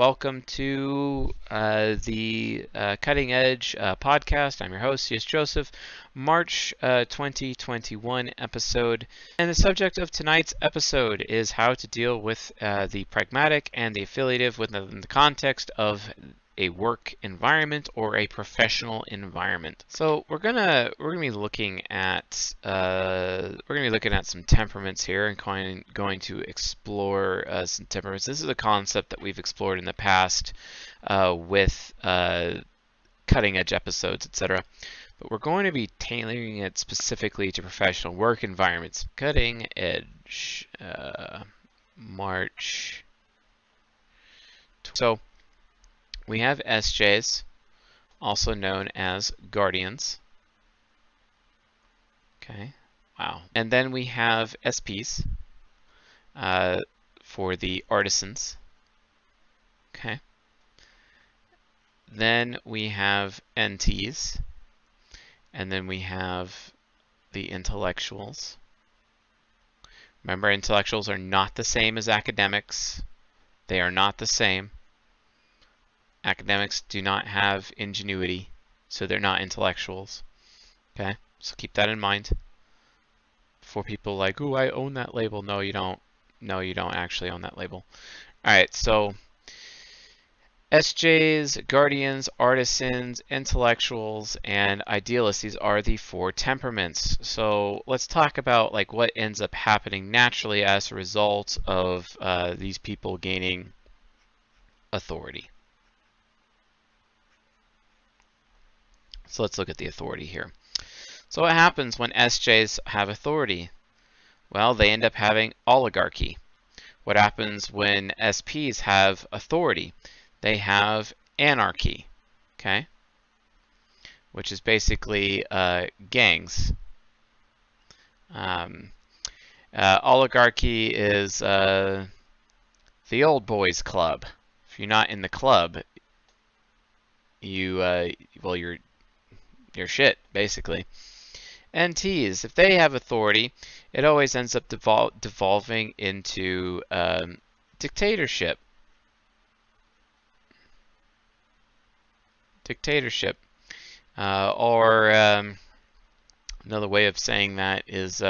Welcome to the Cutting Edge podcast. I'm your host, C.S. Joseph, March 2021 episode. And the subject of tonight's episode is how to deal with the pragmatic and the affiliative within the context of a work environment or a professional environment. So we're gonna be looking at some temperaments here and going to explore some temperaments. This is a concept that we've explored in the past with cutting edge episodes, etc. But we're going to be tailoring it specifically to professional work environments. Cutting edge, March. So we have SJs, also known as guardians. Okay, wow. And then we have SPs for the artisans. Okay. Then we have NTs, and then we have the intellectuals. Remember, intellectuals are not the same as academics. They are not the same. Academics do not have ingenuity, so they're not intellectuals. Okay, so keep that in mind. For people like, "Ooh, I own that label." No, you don't. No, you don't actually own that label. All right, so SJs, guardians, artisans, intellectuals, and idealists. These are the four temperaments. So let's talk about like what ends up happening naturally as a result of these people gaining authority. So let's look at the authority here. So what happens when SJs have authority? Well, they end up having oligarchy. What happens when SPs have authority? They have anarchy, okay? Which is basically gangs. Oligarchy is the old boys club. If you're not in the club, you're shit, basically. NTs, if they have authority, it always ends up devolving into dictatorship. Or another way of saying that is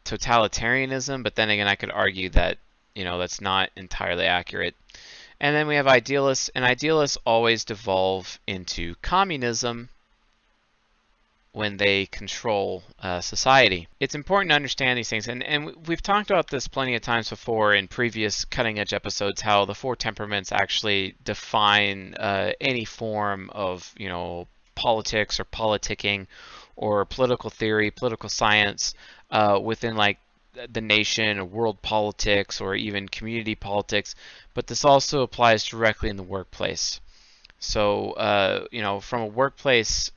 totalitarianism, but then again I could argue that that's not entirely accurate. And then we have idealists, and idealists always devolve into communism when they control society. It's important to understand these things, and we've talked about this plenty of times before in previous cutting edge episodes, how the four temperaments actually define any form of politics or politicking or political theory, political science within like the nation or world politics or even community politics, but this also applies directly in the workplace. So from a workplace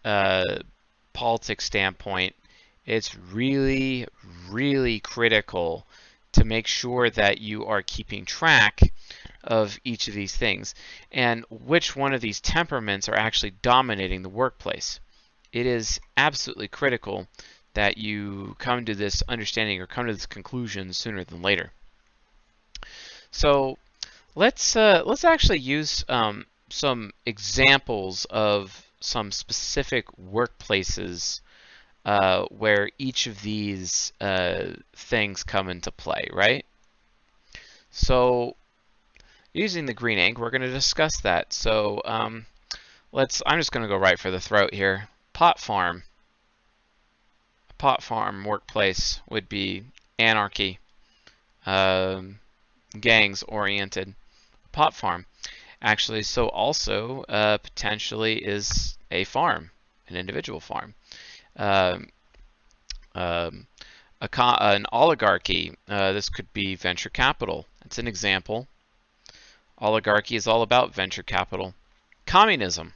politics standpoint, it's really, really critical to make sure that you are keeping track of each of these things and which one of these temperaments are actually dominating the workplace. It is absolutely critical that you come to this understanding or come to this conclusion sooner than later. So let's actually use some examples of some specific workplaces where each of these things come into play, right? So using the green ink, we're going to discuss that. So I'm just going to go right for the throat here. Pot farm. A pot farm workplace would be anarchy, gangs oriented. Pot farm. Actually, so also potentially is a farm, an individual farm. An oligarchy, this could be venture capital. It's an example. Oligarchy is all about venture capital. Communism,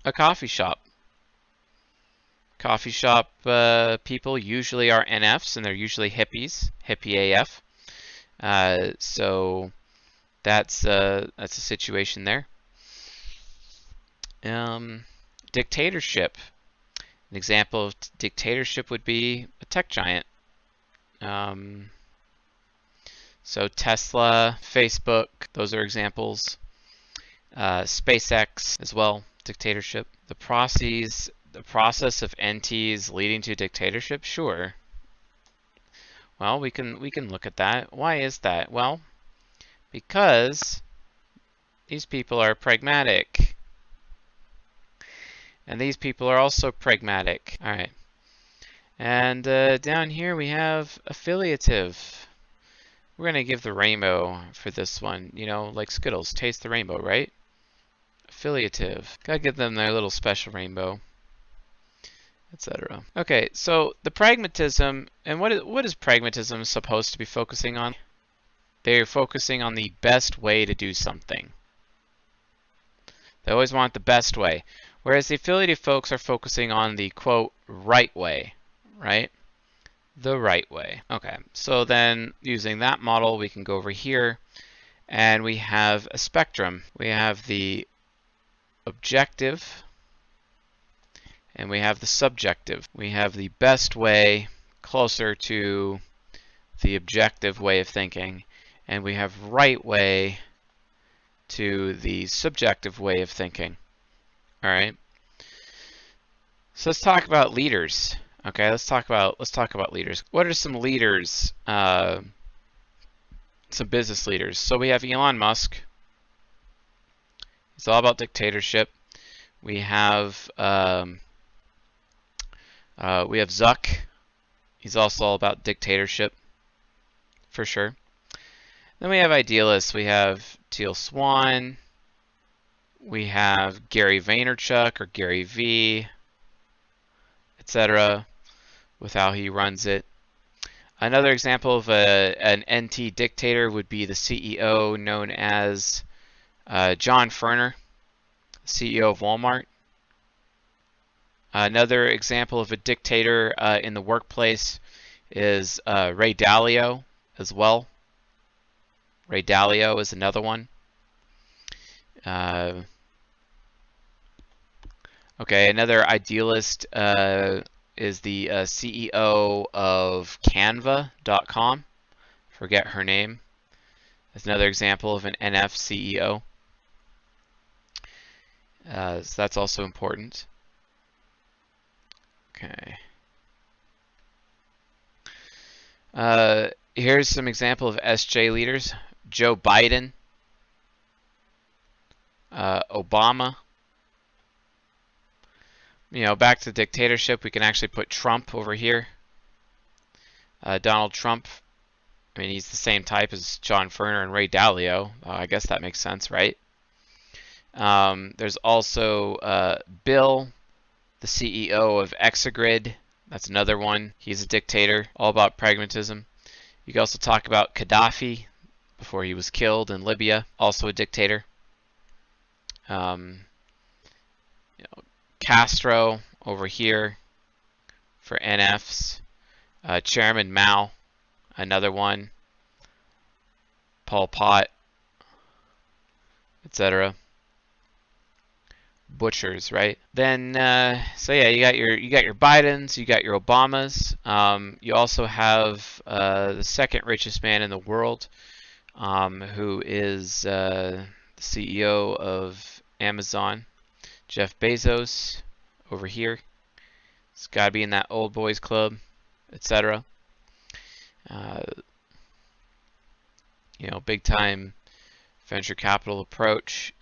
a coffee shop. Coffee shop people usually are NFs, and they're usually hippies, hippie AF. So that's a situation there. Dictatorship. An example of dictatorship would be a tech giant. So Tesla, Facebook, those are examples. SpaceX as well, dictatorship. The process of NTs leading to dictatorship, sure. Well, we can look at that. Why is that? Well, because these people are pragmatic. And these people are also pragmatic. All right. And down here we have affiliative. We're going to give the rainbow for this one. You know, like Skittles. Taste the rainbow, right? Affiliative. Gotta give them their little special rainbow, etc. Okay, so the pragmatism, and what is pragmatism supposed to be focusing on? They're focusing on the best way to do something. They always want the best way. Whereas the affiliative folks are focusing on the, quote, right way, right? The right way. Okay, so then using that model, we can go over here, and we have a spectrum. We have the objective, and we have the subjective. We have the best way closer to the objective way of thinking, and we have right way to the subjective way of thinking. All right. So let's talk about leaders. Okay, let's talk about leaders. What are some leaders? Some business leaders. So we have Elon Musk. It's all about dictatorship. We have Zuck. He's also all about dictatorship, for sure. Then we have idealists. We have Teal Swan. We have Gary Vaynerchuk or Gary V, etc., with how he runs it. Another example of an NT dictator would be the CEO known as John Furner, CEO of Walmart. Another example of a dictator in the workplace is Ray Dalio as well. Ray Dalio is another one. Okay, another idealist is the CEO of Canva.com. Forget her name. That's another example of an NF CEO. So that's also important. Okay. Here's some example of SJ leaders. Joe Biden, Obama. You know, back to dictatorship, we can actually put Trump over here. Donald Trump, I mean, he's the same type as John Furner and Ray Dalio. I guess that makes sense, right? There's also Bill, the CEO of Exagrid. That's another one. He's a dictator, all about pragmatism. You can also talk about Gaddafi before he was killed in Libya, also a dictator. You know, Castro over here for NFs. Chairman Mao, another one. Pol Pot, etc. Butchers, right? Then, so yeah, you got your Bidens, you got your Obamas. You also have the second richest man in the world, who is the CEO of Amazon, Jeff Bezos, over here. It's got to be in that old boys club, etc. You know, big time venture capital approach.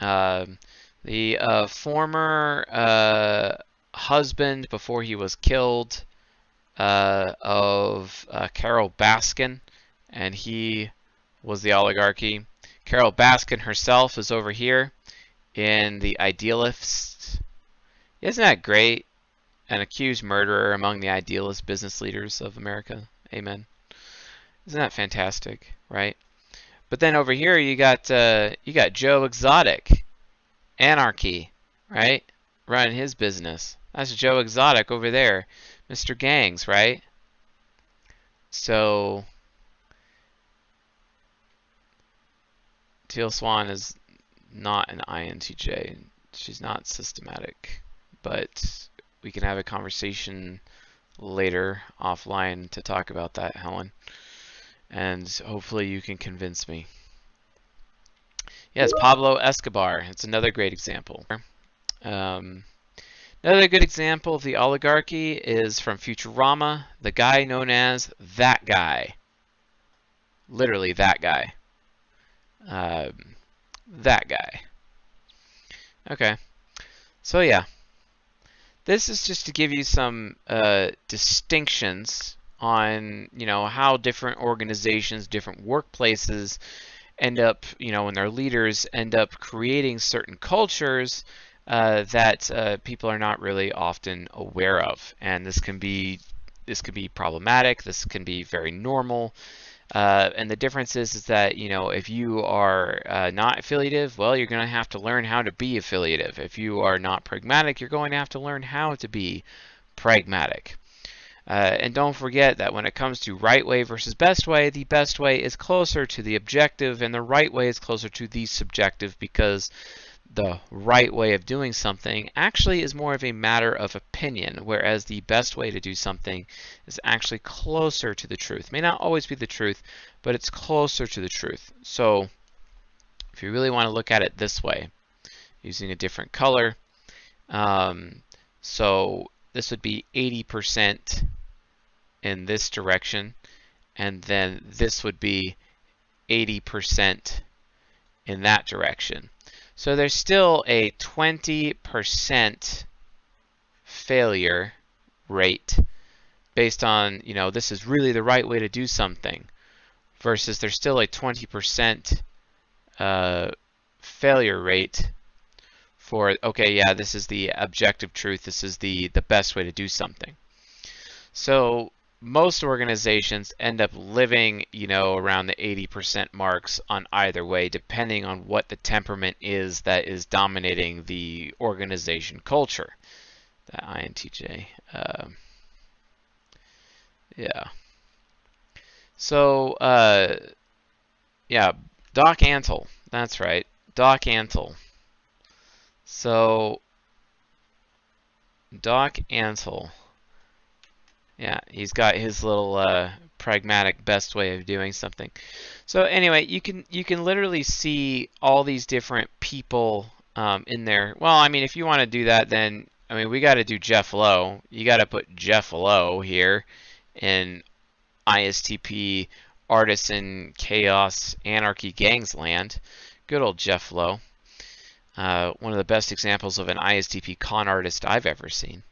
The former husband, before he was killed, of Carol Baskin, and he was the Oligarchy. Carol Baskin herself is over here in the Idealists. Isn't that great? An accused murderer among the idealist business leaders of America. Amen. Isn't that fantastic, right? But then over here you got Joe Exotic, Anarchy, right? Running his business. That's Joe Exotic over there, Mr. Gangs, right? So Teal Swan is not an INTJ. She's not systematic, but we can have a conversation later offline to talk about that, Helen. and hopefully you can convince me. Yes, Pablo Escobar. It's another great example. Um, Another good example of the oligarchy is from Futurama, the guy known as that guy. Literally that guy. That guy. Okay. So yeah, this is just to give you some distinctions on, how different organizations, different workplaces end up, when their leaders end up creating certain cultures that people are not really often aware of, and this can be problematic. This can be very normal. And the difference is that, if you are not affiliative, well, you're going to have to learn how to be affiliative. If you are not pragmatic, you're going to have to learn how to be pragmatic. And don't forget that when it comes to right way versus best way, the best way is closer to the objective and the right way is closer to the subjective, because the right way of doing something actually is more of a matter of opinion, whereas the best way to do something is actually closer to the truth. It may not always be the truth, but it's closer to the truth. So if you really want to look at it this way, using a different color, so this would be 80% in this direction, and then this would be 80% in that direction. So there's still a 20% failure rate based on, this is really the right way to do something, versus there's still a 20% failure rate for, okay, yeah, this is the objective truth, this is the best way to do something. So most organizations end up living, around the 80% marks on either way, depending on what the temperament is that is dominating the organization culture. That INTJ. Yeah. So, yeah, Doc Antle. That's right. Doc Antle. So, Doc Antle. Yeah, he's got his little pragmatic best way of doing something. So anyway, you can literally see all these different people in there. Well, I mean, if you want to do that, then we got to do Jeff Lowe. You got to put Jeff Lowe here in ISTP Artisan Chaos Anarchy Gangs land. Good old Jeff Lowe. One of the best examples of an ISTP con artist I've ever seen.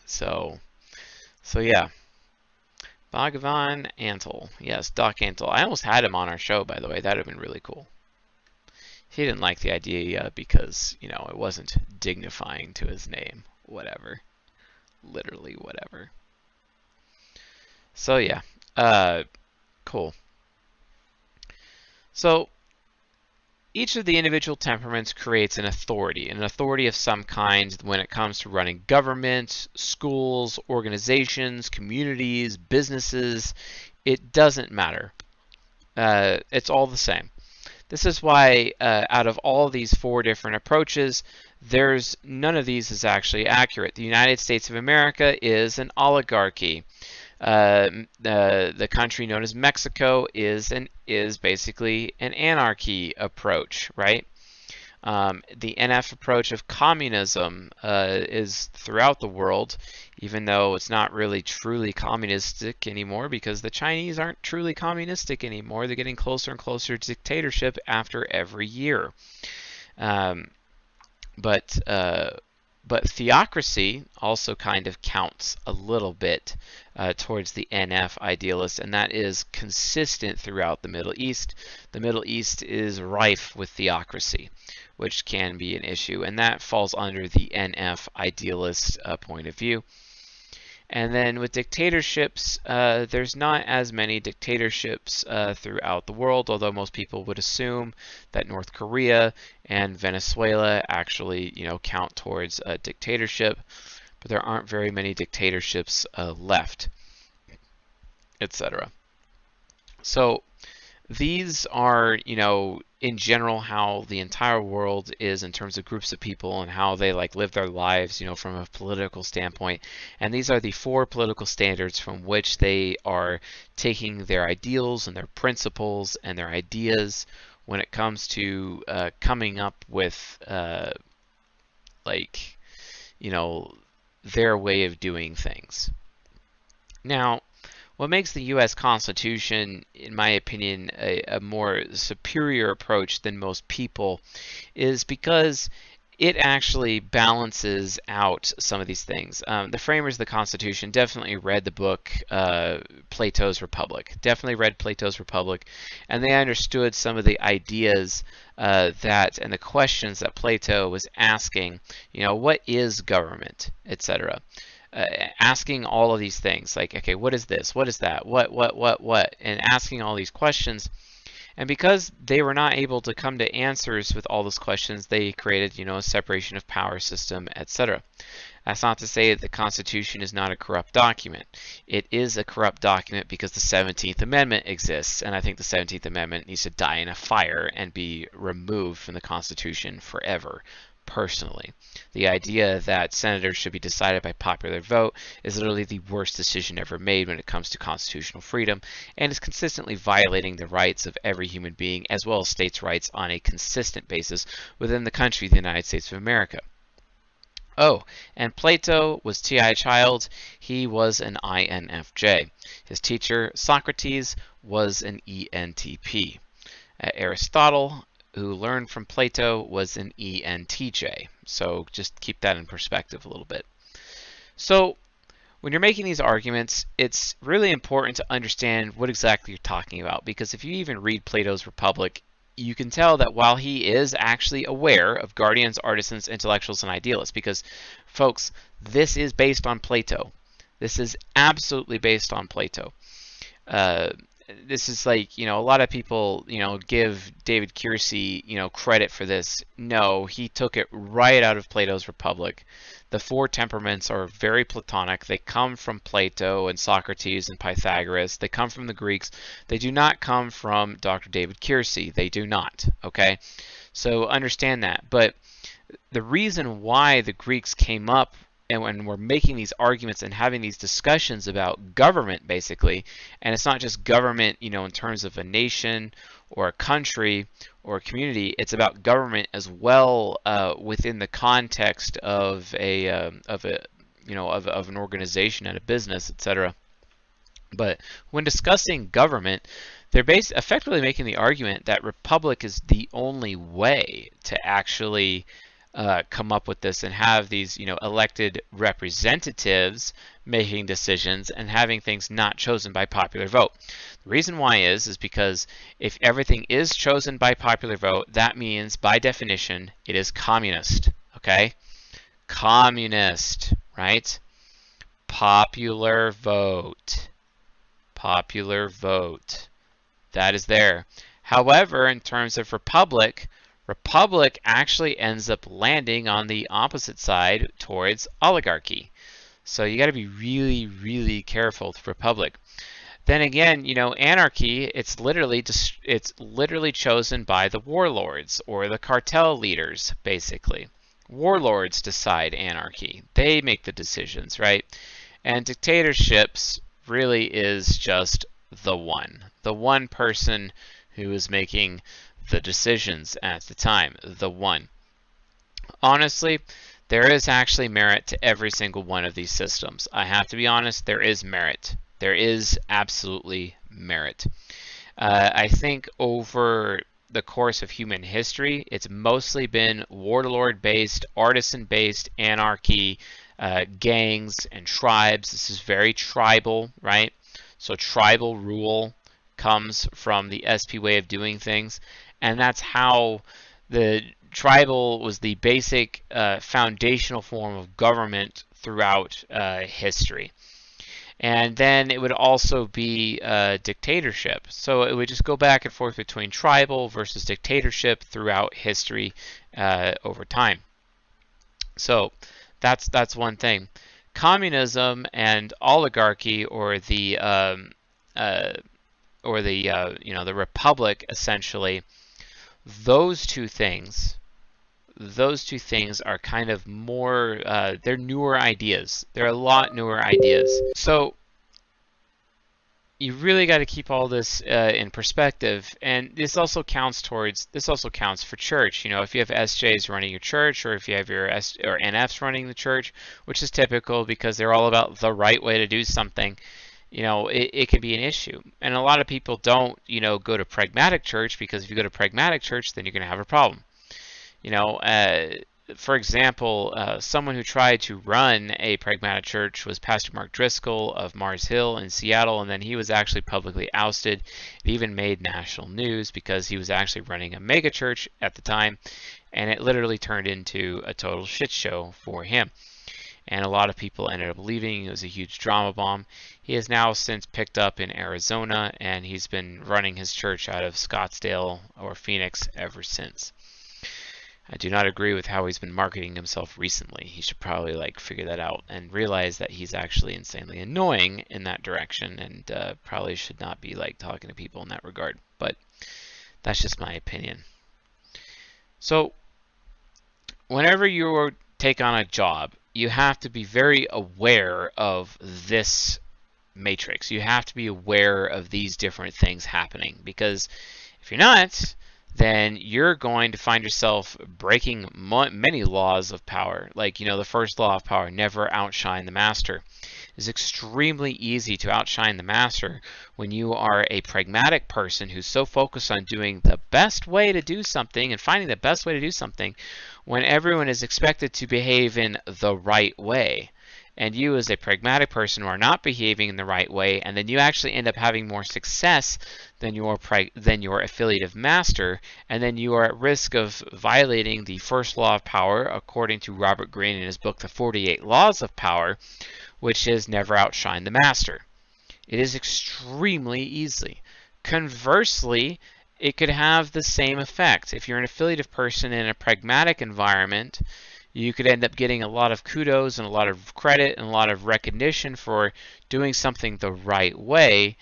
So yeah, Bhagavan Antle. Yes, Doc Antle. I almost had him on our show, by the way. That would have been really cool. He didn't like the idea because, it wasn't dignifying to his name. Whatever. Literally whatever. So yeah, cool. So each of the individual temperaments creates an authority of some kind when it comes to running government, schools, organizations, communities, businesses. It doesn't matter. It's all the same. This is why out of all these four different approaches, none of these is actually accurate. The United States of America is an oligarchy. The country known as Mexico is basically an anarchy approach, right? The NF approach of communism is throughout the world, even though it's not really truly communistic anymore, because the Chinese aren't truly communistic anymore. They're getting closer and closer to dictatorship after every year. But theocracy also kind of counts a little bit towards the NF idealist, and that is consistent throughout the Middle East. The Middle East is rife with theocracy, which can be an issue, and that falls under the NF idealist point of view. And then with dictatorships, there's not as many dictatorships throughout the world, although most people would assume that North Korea and Venezuela actually, count towards a dictatorship, but there aren't very many dictatorships left, etc. So These are, in general how the entire world is in terms of groups of people and how they like live their lives, from a political standpoint. And these are the four political standards from which they are taking their ideals and their principles and their ideas when it comes to coming up with like, their way of doing things. Now, what makes the U.S. Constitution, in my opinion, a more superior approach than most people is because it actually balances out some of these things. The framers of the Constitution definitely read the book Plato's Republic, and they understood some of the ideas that and the questions that Plato was asking. What is government, etc. Asking all of these things, like, okay, what is this? What is that? What? And asking all these questions. And because they were not able to come to answers with all those questions, they created, a separation of power system, etc. That's not to say that the Constitution is not a corrupt document. It is a corrupt document because the 17th Amendment exists, and I think the 17th Amendment needs to die in a fire and be removed from the Constitution forever. Personally, the idea that senators should be decided by popular vote is literally the worst decision ever made when it comes to constitutional freedom, and is consistently violating the rights of every human being as well as states' rights on a consistent basis within the country, the United States of America. Oh, and Plato was T.I. Child. He was an INFJ. His teacher, Socrates, was an ENTP. Aristotle, who learned from Plato, was an ENTJ. So just keep that in perspective a little bit. So when you're making these arguments, it's really important to understand what exactly you're talking about, because if you even read Plato's Republic, you can tell that while he is actually aware of guardians, artisans, intellectuals, and idealists, because, folks, this is based on Plato. This is absolutely based on Plato. This is like, a lot of people, give David Keirsey, credit for this. No, he took it right out of Plato's Republic. The four temperaments are very Platonic. They come from Plato and Socrates and Pythagoras. They come from the Greeks. They do not come from Dr. David Keirsey. They do not, okay? So understand that. But the reason why the Greeks came up and when we're making these arguments and having these discussions about government, basically, and it's not just government, in terms of a nation or a country or a community, it's about government as well within the context of an organization and a business, etc. But when discussing government, they're effectively making the argument that republic is the only way to actually come up with this and have these, elected representatives making decisions and having things not chosen by popular vote. The reason why is because if everything is chosen by popular vote, that means by definition it is communist. Okay, communist, right? Popular vote. Popular vote. That is there. However, in terms of republic actually ends up landing on the opposite side towards oligarchy. So you got to be really, really careful with republic. Then again, anarchy, it's literally chosen by the warlords or the cartel leaders, basically. Warlords decide anarchy. They make the decisions, right? And dictatorships really is just the one person who is making the decisions at the time, the one. Honestly, there is actually merit to every single one of these systems. I have to be honest, there is merit. There is absolutely merit. I think over the course of human history, it's mostly been warlord-based, artisan-based anarchy, gangs and tribes. This is very tribal, right? So tribal rule comes from the SP way of doing things. And that's how the tribal was the basic foundational form of government throughout history. And then it would also be dictatorship. So it would just go back and forth between tribal versus dictatorship throughout history over time. So that's one thing. Communism and oligarchy, or the or the you know, the republic, essentially, those two things are kind of more, they're newer ideas. They're a lot newer ideas. So you really got to keep all this in perspective, and this also counts for church. You know, if you have SJs running your church, or if you have your or NFs running the church, which is typical because they're all about the right way to do something, you know, it can be an issue. And a lot of people don't, you know, go to pragmatic church, because if you go to pragmatic church, then you're going to have a problem. You know, for example, someone who tried to run a pragmatic church was Pastor Mark Driscoll of Mars Hill in Seattle, and then he was actually publicly ousted. It even made national news because he was actually running a mega church at the time, and it literally turned into a total shit show for him. And a lot of people ended up leaving. It was a huge drama bomb. He has now since picked up in Arizona, and he's been running his church out of Scottsdale or Phoenix ever since. I do not agree with how he's been marketing himself recently. He should probably figure that out and realize that he's actually insanely annoying in that direction, and probably should not be talking to people in that regard. But that's just my opinion. So whenever you take on a job, you have to be very aware of this matrix. You have to be aware of these different things happening, because if you're not, then you're going to find yourself breaking many laws of power. The first law of power, never outshine the master. It's extremely easy to outshine the master when you are a pragmatic person who's so focused on doing the best way to do something and finding the best way to do something, when everyone is expected to behave in the right way. And you, as a pragmatic person, who are not behaving in the right way, and then you actually end up having more success than your affiliative master, and then you are at risk of violating the first law of power, according to Robert Greene in his book, The 48 Laws of Power, which is never outshine the master. It is extremely easy. Conversely, it could have the same effect. If you're an affiliative person in a pragmatic environment, you could end up getting a lot of kudos and a lot of credit and a lot of recognition for doing something the right way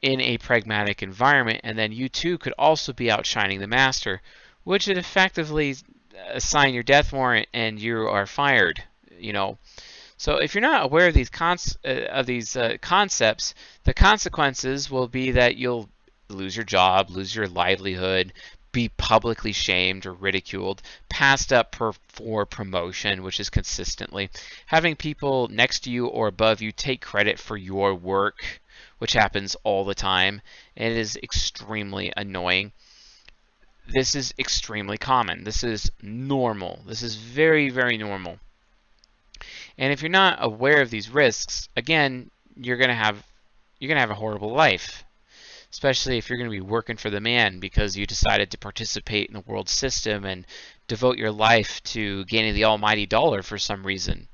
in a pragmatic environment, and then you too could also be outshining the master, which would effectively assign your death warrant and you are fired. So if you're not aware of these concepts, the consequences will be that you'll lose your job, lose your livelihood, be publicly shamed or ridiculed, passed up for promotion, which is consistently having people next to you or above you take credit for your work, which happens all the time, and it is extremely annoying. This is extremely common. This is normal. This is very, very normal. And if you're not aware of these risks, again, you're gonna have a horrible life. Especially if you're going to be working for the man because you decided to participate in the world system and devote your life to gaining the almighty dollar for some reason.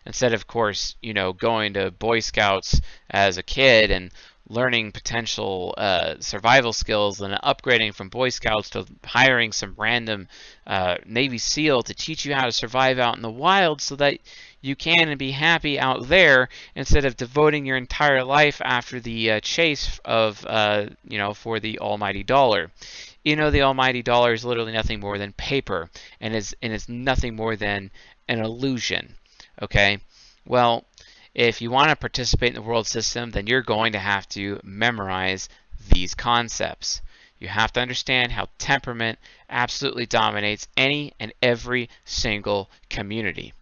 Instead of course, going to Boy Scouts as a kid and learning potential survival skills, and upgrading from Boy Scouts to hiring some random Navy SEAL to teach you how to survive out in the wild so that you can and be happy out there, instead of devoting your entire life after the chase of, for the almighty dollar. The almighty dollar is literally nothing more than paper, and is nothing more than an illusion. Okay? Well, if you want to participate in the world system, then you're going to have to memorize these concepts. You have to understand how temperament absolutely dominates any and every single community.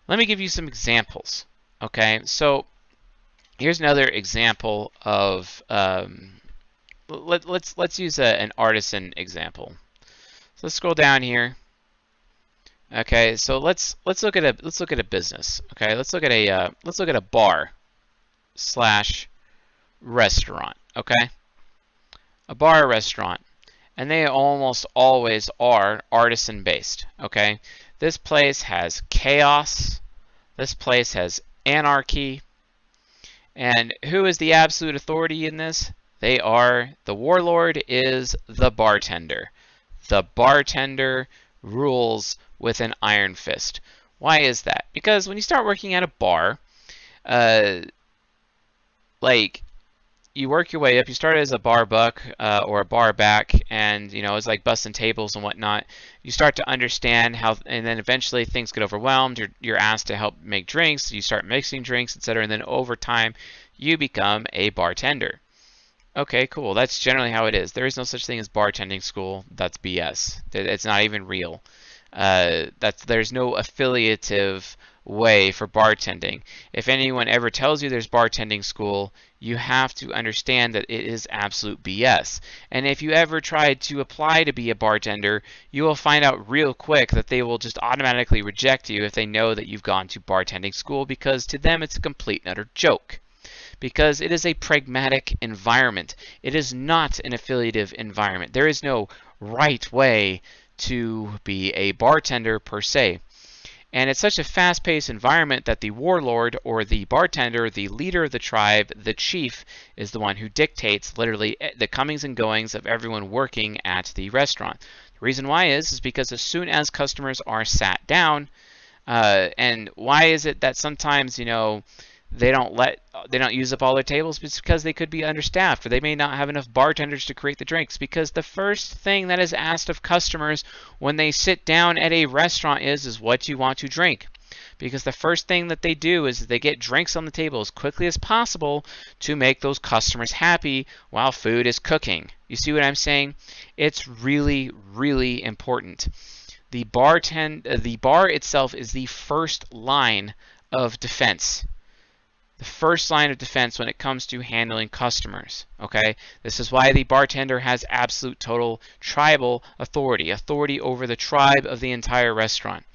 Let me give you some examples. Okay, so here's another example of let's use an artisan example. So let's scroll down here. Okay, so let's look at a business. Okay, let's look at a bar slash restaurant. Okay, a bar or restaurant, and they almost always are artisan based. Okay, this place has chaos. This place has anarchy. And who is the absolute authority in this? The warlord is the bartender. The bartender rules with an iron fist. Why is that? Because when you start working at a bar, you work your way up. You start as a bar buck or a bar back, and it's like busting tables and whatnot. You start to understand how, and then eventually things get overwhelmed. You're asked to help make drinks. You start mixing drinks, etc. And then over time, you become a bartender. Okay, cool. That's generally how it is. There is no such thing as bartending school. That's BS. It's not even real. There's no affiliative way for bartending. If anyone ever tells you there's bartending school, you have to understand that it is absolute BS. And if you ever try to apply to be a bartender, you will find out real quick that they will just automatically reject you if they know that you've gone to bartending school, because to them it's a complete and utter joke. Because it is a pragmatic environment. It is not an affiliative environment. There is no right way to be a bartender per se. And it's such a fast-paced environment that the warlord or the bartender, the leader of the tribe, the chief, is the one who dictates literally the comings and goings of everyone working at the restaurant. The reason why is because as soon as customers are sat down, and why is it that sometimes, they don't use up all their tables? It's because they could be understaffed, or they may not have enough bartenders to create the drinks. Because the first thing that is asked of customers when they sit down at a restaurant is what do you want to drink? Because the first thing that they do is they get drinks on the table as quickly as possible to make those customers happy while food is cooking. You see what I'm saying? It's really, really important. The bar itself is the first line of defense. The first line of defense when it comes to handling customers. Okay, this is why the bartender has absolute total tribal authority over the tribe of the entire restaurant.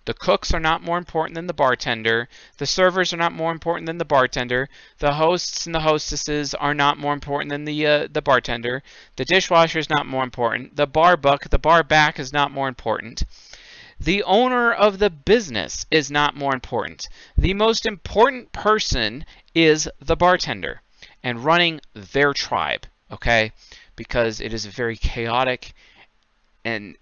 The cooks are not more important than the bartender. The servers are not more important than the bartender. The hosts and the hostesses are not more important than the bartender. The dishwasher is not more important. The bar buck, the bar back is not more important. The owner of the business is not more important. The most important person is the bartender and running their tribe, okay? Because it is a very chaotic and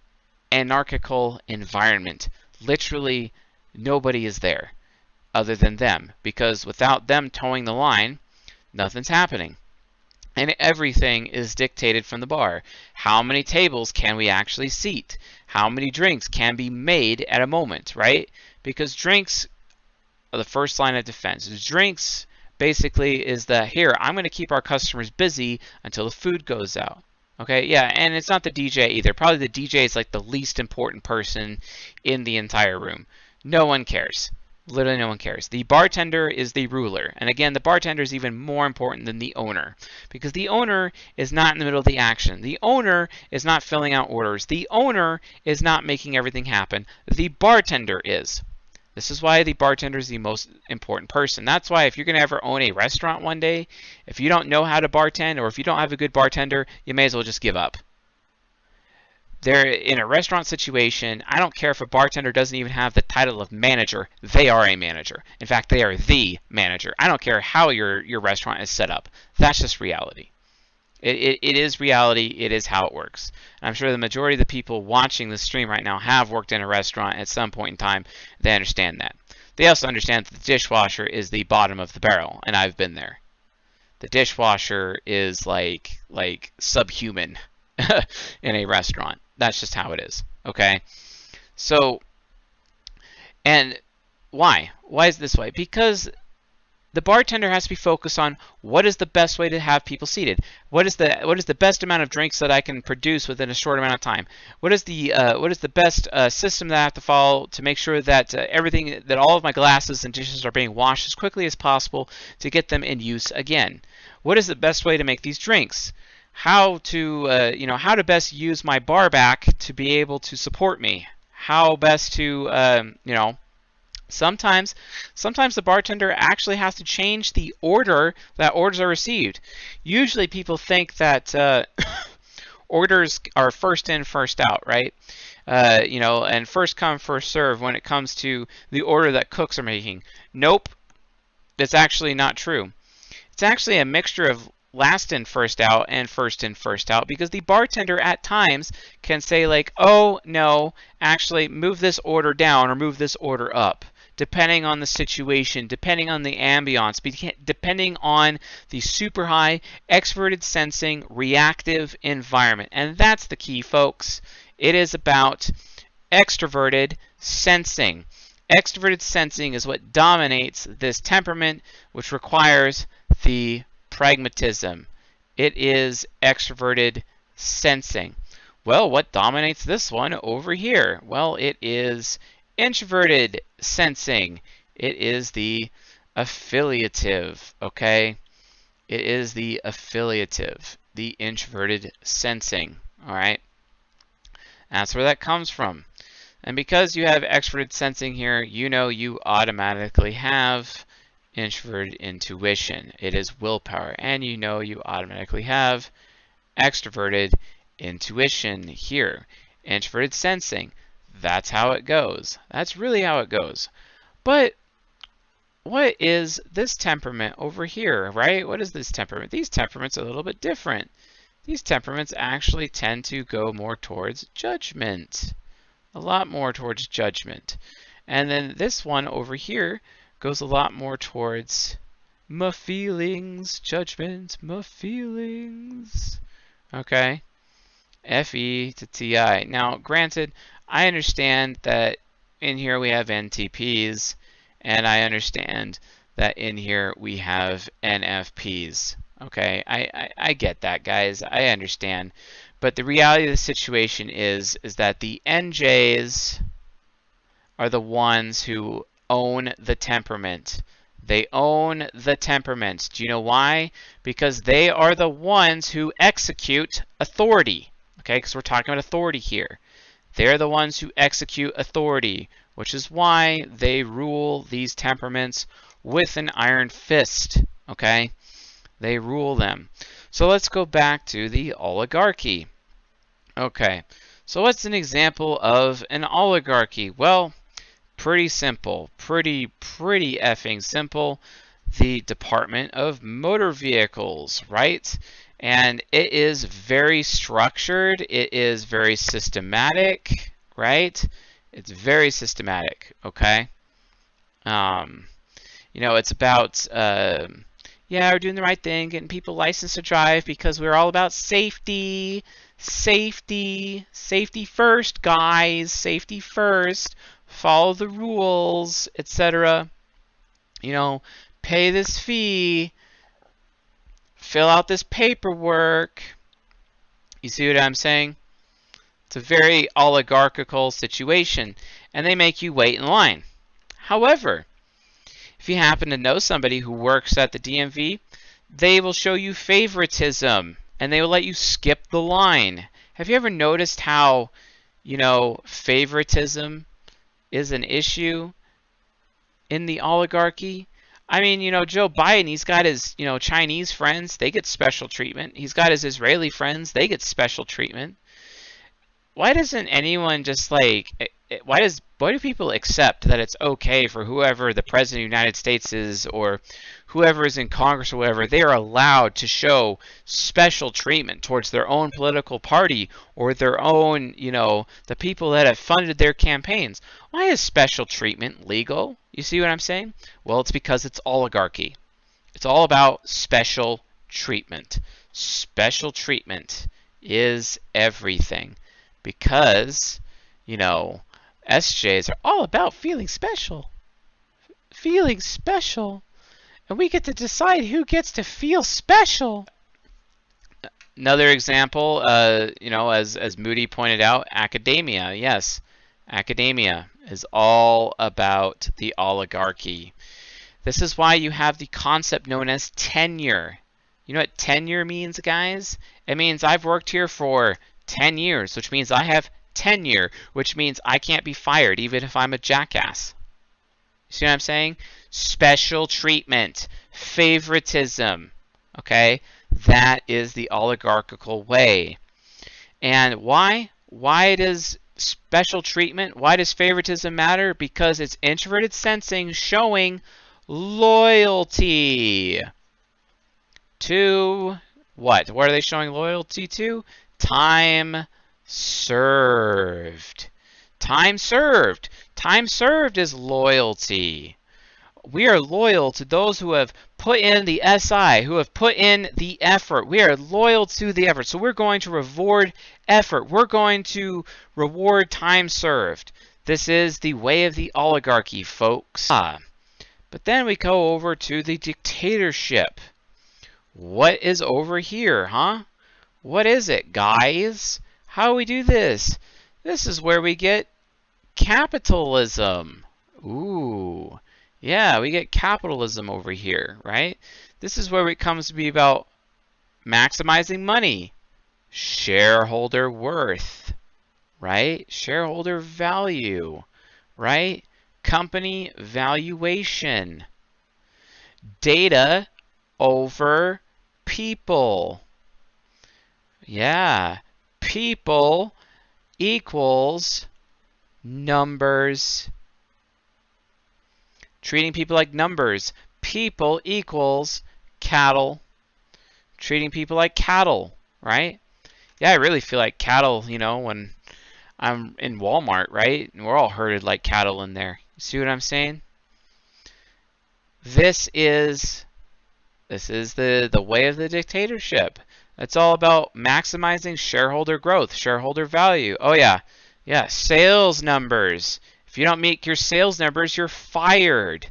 anarchical environment. Literally, nobody is there other than them, because without them towing the line, nothing's happening. And everything is dictated from the bar. How many tables can we actually seat? How many drinks can be made at a moment, right? Because drinks are the first line of defense. Drinks basically is here, I'm going to keep our customers busy until the food goes out. Okay, yeah, and it's not the DJ either. Probably the DJ is like the least important person in the entire room. No one cares. Literally no one cares. The bartender is the ruler. And again, the bartender is even more important than the owner, because the owner is not in the middle of the action. The owner is not filling out orders. The owner is not making everything happen. The bartender is. This is why the bartender is the most important person. That's why if you're going to ever own a restaurant one day, if you don't know how to bartend, or if you don't have a good bartender, you may as well just give up. They're in a restaurant situation. I don't care if a bartender doesn't even have the title of manager. They are a manager. In fact, they are the manager. I don't care how your restaurant is set up. That's just reality. It is reality. It is how it works. And I'm sure the majority of the people watching this stream right now have worked in a restaurant at some point in time. They understand that. They also understand that the dishwasher is the bottom of the barrel, and I've been there. The dishwasher is like subhuman in a restaurant. That's just how it is. Okay? So, and why? Why is it this way? Because the bartender has to be focused on what is the best way to have people seated. What is the best amount of drinks that I can produce within a short amount of time? What is the best system that I have to follow to make sure that that all of my glasses and dishes are being washed as quickly as possible to get them in use again? What is the best way to make these drinks? How to best use my bar back to be able to support me? How best to Sometimes the bartender actually has to change the order that orders are received. Usually people think that orders are first in, first out, right? And first come, first serve when it comes to the order that cooks are making. Nope, that's actually not true. It's actually a mixture of last in, first out, and first in, first out, because the bartender at times can say like, oh no, actually move this order down or move this order up. depending on the situation, depending on the ambiance, depending on the super high extroverted sensing reactive environment. And that's the key, folks. It is about extroverted sensing. Extroverted sensing is what dominates this temperament, which requires the pragmatism. It is extroverted sensing. Well, what dominates this one over here? Well, it is introverted sensing. It is the affiliative, okay? It is the affiliative, the introverted sensing, all right? That's where that comes from. And because you have extroverted sensing here, you know you automatically have introverted intuition. It is willpower. And you know you automatically have extroverted intuition here. Introverted sensing. That's how it goes. That's really how it goes. But what is this temperament over here, right? What is this temperament? These temperaments are a little bit different. These temperaments actually tend to go more towards judgment. A lot more towards judgment. And then this one over here goes a lot more towards my feelings, judgment, my feelings. Okay? F-E to T-I. Now, granted, I understand that in here we have NTPs, and I understand that in here we have NFPs. Okay? I get that, guys. I understand. But the reality of the situation is that the NJs are the ones who own the temperament. They own the temperament. Do you know why? Because they are the ones who execute authority. Okay, because we're talking about authority here. They're the ones who execute authority, which is why they rule these temperaments with an iron fist. Okay? They rule them. So let's go back to the oligarchy. Okay, so what's an example of an oligarchy? Well, pretty simple. Pretty effing simple. The Department of Motor Vehicles, right? And it is very structured. It is very systematic, right? It's very systematic, okay? You know, it's about, yeah, we're doing the right thing, getting people licensed to drive because we're all about safety. Safety first, guys. Safety first. Follow the rules, etc. You know, pay this fee. Fill out this paperwork. You see what I'm saying? It's a very oligarchical situation, and they make you wait in line. However, if you happen to know somebody who works at the DMV, they will show you favoritism, and they will let you skip the line. Have you ever noticed how, you know, favoritism is an issue in the oligarchy? I mean, you know, Joe Biden, he's got his, you know, Chinese friends, they get special treatment. He's got his Israeli friends, they get special treatment. Why doesn't anyone just like, why do people accept that it's okay for whoever the president of the United States is or whoever is in Congress or whatever, they are allowed to show special treatment towards their own political party or their own, you know, the people that have funded their campaigns? Why is special treatment legal? You see what I'm saying? Well, it's because it's oligarchy. It's all about special treatment. Special treatment is everything because, you know, SJs are all about feeling special. Feeling special. And we get to decide who gets to feel special. Another example, you know, as Moody pointed out, academia. Yes, academia is all about the oligarchy. This is why you have the concept known as tenure. You know what tenure means, guys? It means I've worked here for 10 years, which means I have tenure, which means I can't be fired even if I'm a jackass. See what I'm saying? Special treatment, favoritism, okay? That is the oligarchical way. And why? Why does special treatment, why does favoritism matter? Because it's introverted sensing showing loyalty to what? What are they showing loyalty to? Time served. Time served. Time served is loyalty. We are loyal to those who have put in the SI, who have put in the effort. We are loyal to the effort. So we're going to reward effort. We're going to reward time served. This is the way of the oligarchy, folks. But then we go over to the dictatorship. What is over here, huh? What is it, guys? How do we do this? This is where we get capitalism. Ooh. Yeah, we get capitalism over here, right? This is where it comes to be about maximizing money, shareholder worth, right? Shareholder value, right? Company valuation. Data over people. Yeah, people equals numbers. Treating people like numbers. People equals cattle. Treating people like cattle, right? Yeah, I really feel like cattle, you know, when I'm in Walmart, right? And we're all herded like cattle in there. You see what I'm saying? This is the way of the dictatorship. It's all about maximizing shareholder growth, shareholder value. Oh yeah. Yeah, sales numbers. If you don't meet your sales numbers, you're fired.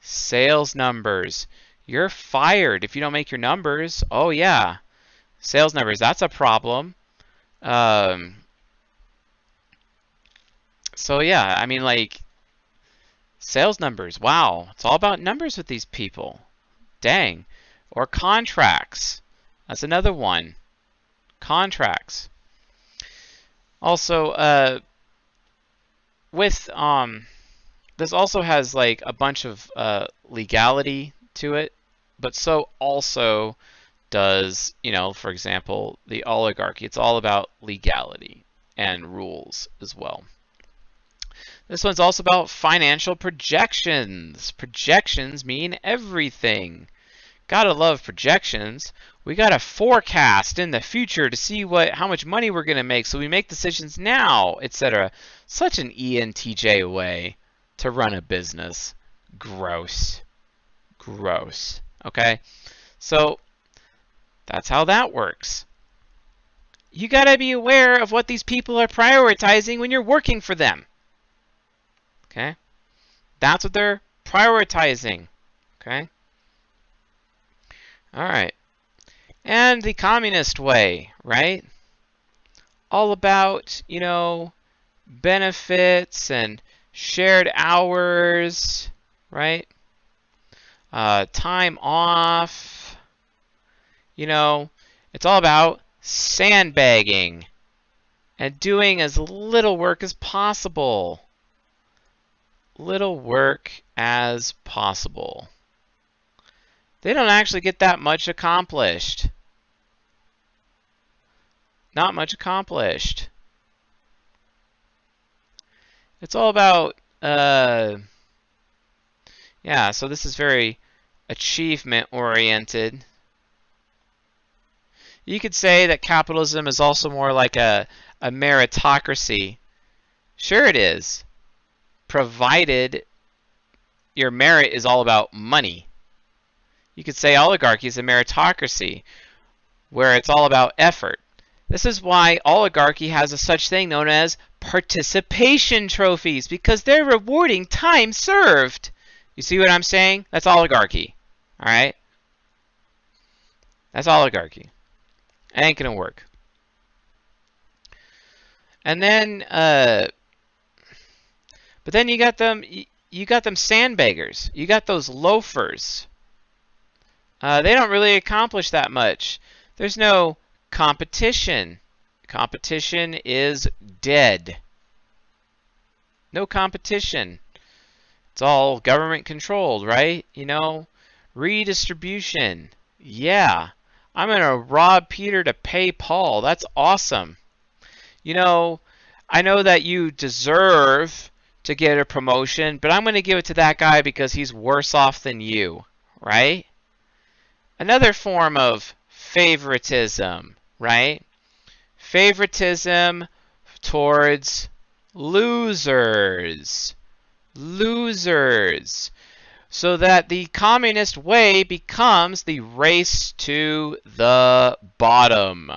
Sales numbers. You're fired if you don't make your numbers. Oh, yeah. Sales numbers, that's a problem. So, yeah, I mean, like, sales numbers. Wow. It's all about numbers with these people. Dang. Or contracts. That's another one. Contracts. Also, with this also has like a bunch of legality to it, but so also does, you know, for example, the oligarchy. It's all about legality and rules as well. This one's also about financial projections. Projections mean everything. Gotta love projections. We gotta forecast in the future to see how much money we're gonna make, so we make decisions now, etc. Such an ENTJ way to run a business. Gross. Gross. Okay? So, that's how that works. You gotta be aware of what these people are prioritizing when you're working for them. Okay? That's what they're prioritizing. Okay? Alright. And the communist way, right? All about, you know, benefits and shared hours, right? Time off. You know, it's all about sandbagging and doing as little work as possible. Little work as possible. They don't actually get that much accomplished. Not much accomplished. It's all about, yeah, so this is very achievement-oriented. You could say that capitalism is also more like a meritocracy. Sure it is, provided your merit is all about money. You could say oligarchy is a meritocracy, where it's all about effort. This is why oligarchy has a such thing known as participation trophies, because they're rewarding time served. You see what I'm saying? That's oligarchy. Alright? That's oligarchy. Ain't gonna work. And then, but then you got them sandbaggers. You got those loafers. They don't really accomplish that much. There's no competition. Competition is dead. No competition. It's all government controlled, right? You know, redistribution. Yeah. I'm going to rob Peter to pay Paul. That's awesome. You know, I know that you deserve to get a promotion, but I'm going to give it to that guy because he's worse off than you, right? Another form of favoritism, right? Favoritism towards losers, losers. So that the communist way becomes the race to the bottom.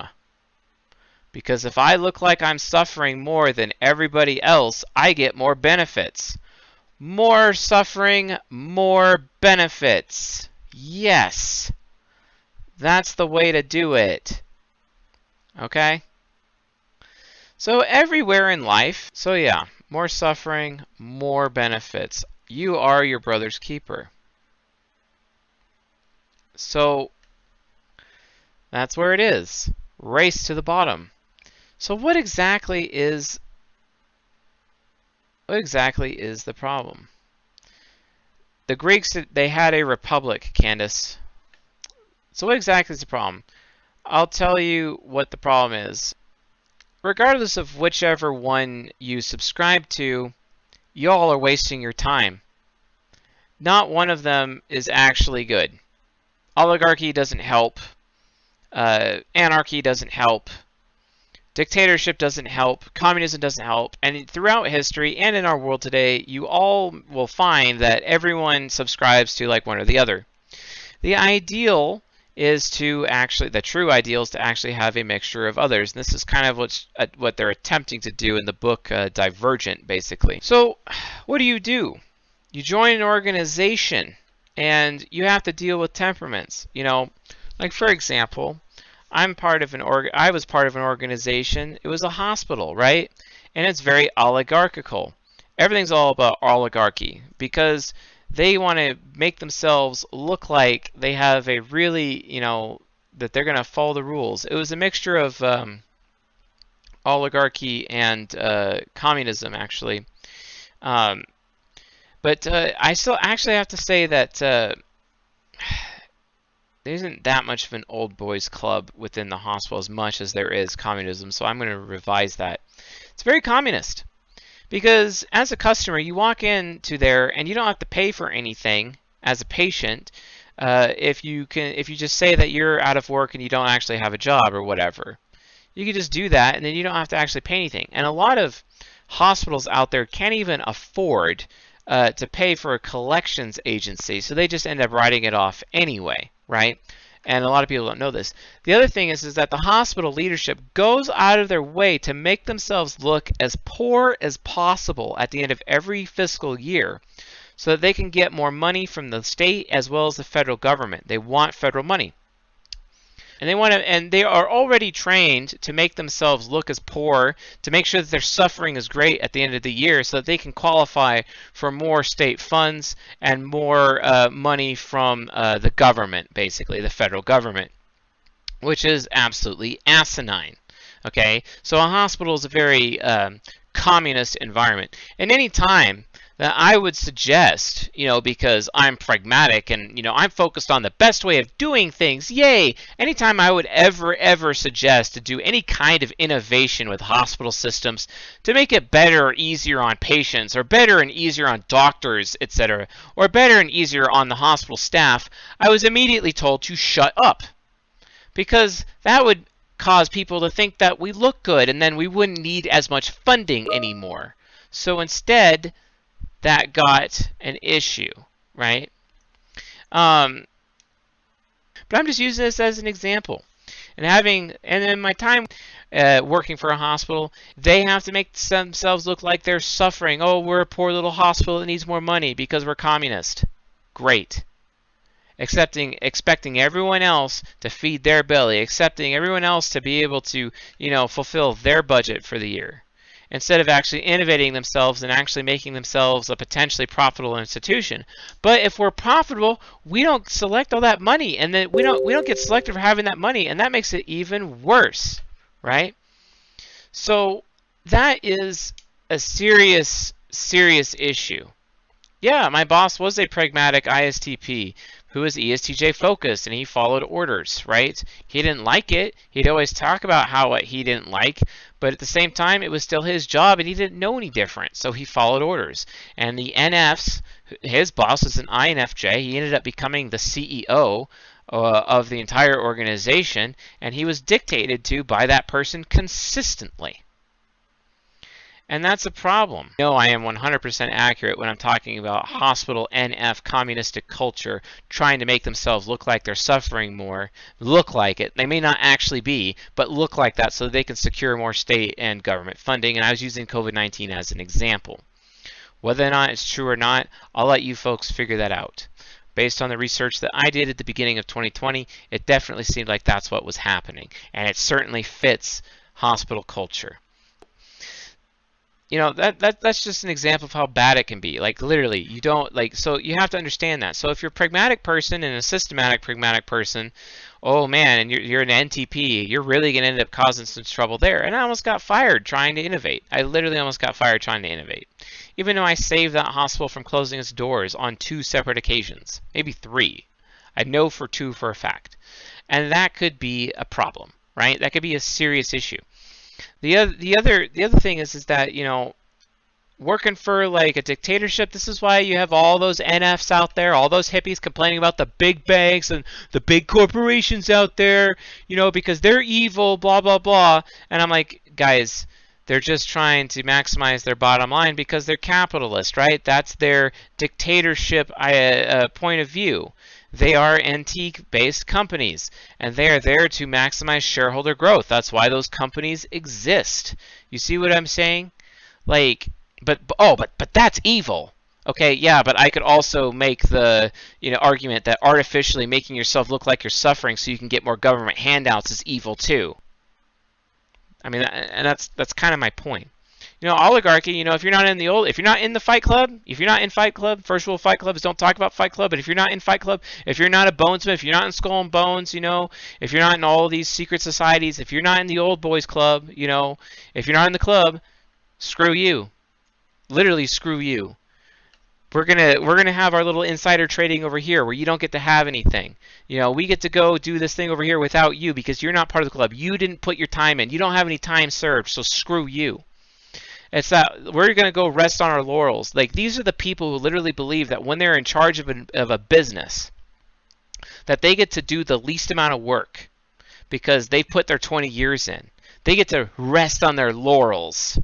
Because if I look like I'm suffering more than everybody else, I get more benefits. More suffering, more benefits. Yes. That's the way to do it. Okay? So everywhere in life, so yeah, more suffering, more benefits. You are your brother's keeper. So that's where it is. Race to the bottom. So what exactly is the problem? The Greeks, they had a republic, Candace. So what exactly is the problem? I'll tell you what the problem is. Regardless of whichever one you subscribe to, y'all are wasting your time. Not one of them is actually good. Oligarchy doesn't help. Anarchy doesn't help. Dictatorship doesn't help. Communism doesn't help. And throughout history and in our world today, you all will find that everyone subscribes to like one or the other. The ideal is to actually, the true ideal is to actually have a mixture of others. And this is kind of what they're attempting to do in the book Divergent, basically. So what do? You join an organization and you have to deal with temperaments. You know, like for example, I was part of an organization. It was a hospital, right? And it's very oligarchical. Everything's all about oligarchy because they want to make themselves look like they have a really, that they're going to follow the rules. It was a mixture of oligarchy and communism, actually. But I still actually have to say that there isn't that much of an old boys club within the hospital as much as there is communism, so I'm going to revise that. It's very communist. Because as a customer, you walk into there and you don't have to pay for anything as a patient if you just say that you're out of work and you don't actually have a job or whatever. You can just do that and then you don't have to actually pay anything. And a lot of hospitals out there can't even afford to pay for a collections agency, so they just end up writing it off anyway, right? And a lot of people don't know this. The other thing is that the hospital leadership goes out of their way to make themselves look as poor as possible at the end of every fiscal year so that they can get more money from the state as well as the federal government. They want federal money. And they are already trained to make themselves look as poor, to make sure that their suffering is great at the end of the year so that they can qualify for more state funds and more money from the government, basically, the federal government, which is absolutely asinine. Okay, so a hospital is a very communist environment. And any time that I would suggest, because I'm pragmatic and, I'm focused on the best way of doing things, yay! Anytime I would ever suggest to do any kind of innovation with hospital systems to make it better or easier on patients, or better and easier on doctors, etc., or better and easier on the hospital staff, I was immediately told to shut up. Because that would cause people to think that we look good and then we wouldn't need as much funding anymore. So instead, that got an issue, right? But I'm just using this as an example. And in my time working for a hospital, they have to make themselves look like they're suffering. Oh, we're a poor little hospital that needs more money because we're communist. Great. Expecting everyone else to feed their belly, expecting everyone else to be able to, fulfill their budget for the year, instead of actually innovating themselves and actually making themselves a potentially profitable institution. But if we're profitable, we don't select all that money, and then we don't get selected for having that money, and that makes it even worse, right? So that is a serious issue. Yeah, my boss was a pragmatic ISTP who was ESTJ focused, and he followed orders, right? He didn't like it. He'd always talk about what he didn't like, but at the same time, it was still his job, and he didn't know any different, so he followed orders. And the NFs, his boss was an INFJ. He ended up becoming the CEO of the entire organization, and he was dictated to by that person consistently. And that's a problem. No, I am 100% accurate when I'm talking about hospital NF communistic culture trying to make themselves look like they're suffering more, look like it. They may not actually be, but look like that so they can secure more state and government funding. And I was using COVID-19 as an example. Whether or not it's true or not, I'll let you folks figure that out. Based on the research that I did at the beginning of 2020, it definitely seemed like that's what was happening. And it certainly fits hospital culture. You know, that's just an example of how bad it can be. Like, literally, you don't, like, so you have to understand that. So if you're a pragmatic person and a systematic pragmatic person, oh man, and you're an NTP, you're really going to end up causing some trouble there. And I almost got fired trying to innovate. I literally almost got fired trying to innovate. Even though I saved that hospital from closing its doors on 2 separate occasions, maybe 3. I know for 2 for a fact. And that could be a problem, right? That could be a serious issue. The other thing is that, you know, working for like a dictatorship, this is why you have all those NFs out there, all those hippies complaining about the big banks and the big corporations out there, you know, because they're evil, blah, blah, blah. And I'm like, guys, they're just trying to maximize their bottom line because they're capitalist, right? That's their dictatorship point of view. They are antique-based companies, and they are there to maximize shareholder growth. That's why those companies exist. You see what I'm saying? Like, but that's evil. Okay, yeah, but I could also make the, you know, argument that artificially making yourself look like you're suffering so you can get more government handouts is evil too. I mean, and that's kind of my point. You know, oligarchy, you know, if you're not in the Fight Club, first rule of Fight Club is don't talk about Fight Club, but if you're not in Fight Club, if you're not a bonesman, if you're not in Skull and Bones, you know, if you're not in all these secret societies, if you're not in the old boys club, you know, if you're not in the club, screw you. Literally screw you. We're gonna have our little insider trading over here where you don't get to have anything. You know, we get to go do this thing over here without you because you're not part of the club. You didn't put your time in. You don't have any time served, so screw you. It's that we're going to go rest on our laurels. Like, these are the people who literally believe that when they're in charge of a business, that they get to do the least amount of work because they put their 20 years in. They get to rest on their laurels.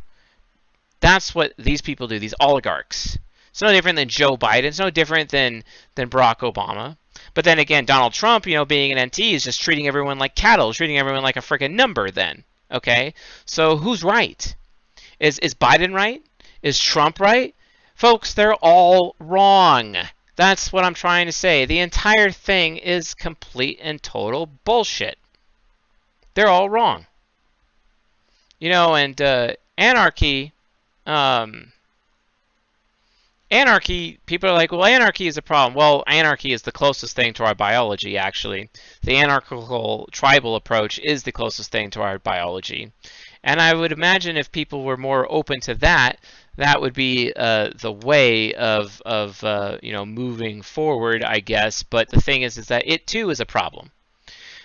That's what these people do, these oligarchs. It's no different than Joe Biden. It's no different than Barack Obama. But then again, Donald Trump, you know, being an NT, is just treating everyone like cattle, treating everyone like a freaking number then. Okay? So who's right? Is Biden right? Is Trump right? Folks, they're all wrong. That's what I'm trying to say. The entire thing is complete and total bullshit. They're all wrong. You know, and anarchy, people are like, well, anarchy is a problem. Well, anarchy is the closest thing to our biology, actually. The anarchical tribal approach is the closest thing to our biology. And I would imagine if people were more open to that, that would be the way of you know, moving forward, I guess. But the thing is that it too is a problem,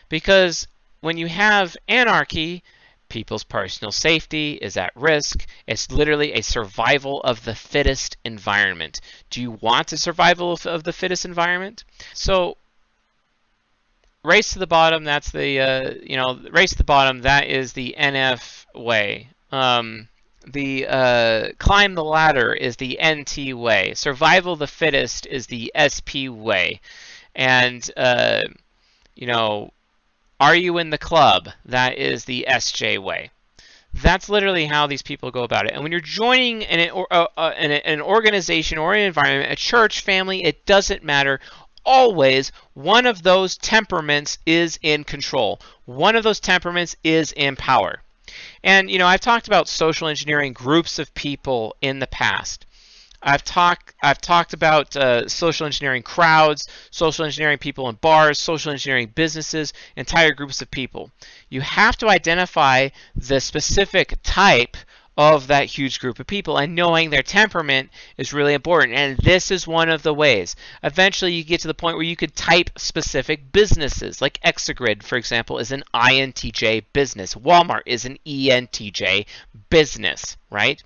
because when you have anarchy, people's personal safety is at risk. It's literally a survival of the fittest environment. Do you want a survival of the fittest environment? So, race to the bottom. That's the you know, race to the bottom. That is the NF way. Climb the ladder is the NT way. Survival of the fittest is the SP way. And you know, are you in the club? That is the SJ way. That's literally how these people go about it. And when you're joining an organization or an environment, a church, family, it doesn't matter. Always, one of those temperaments is in control. One of those temperaments is in power. And, you know, I've talked about social engineering groups of people in the past. I've talked about social engineering crowds, social engineering people in bars, social engineering businesses, entire groups of people. You have to identify the specific type of that huge group of people, and knowing their temperament is really important. And this is one of the ways. Eventually, you get to the point where you could type specific businesses, like Exagrid, for example, is an INTJ business. Walmart is an ENTJ business, right?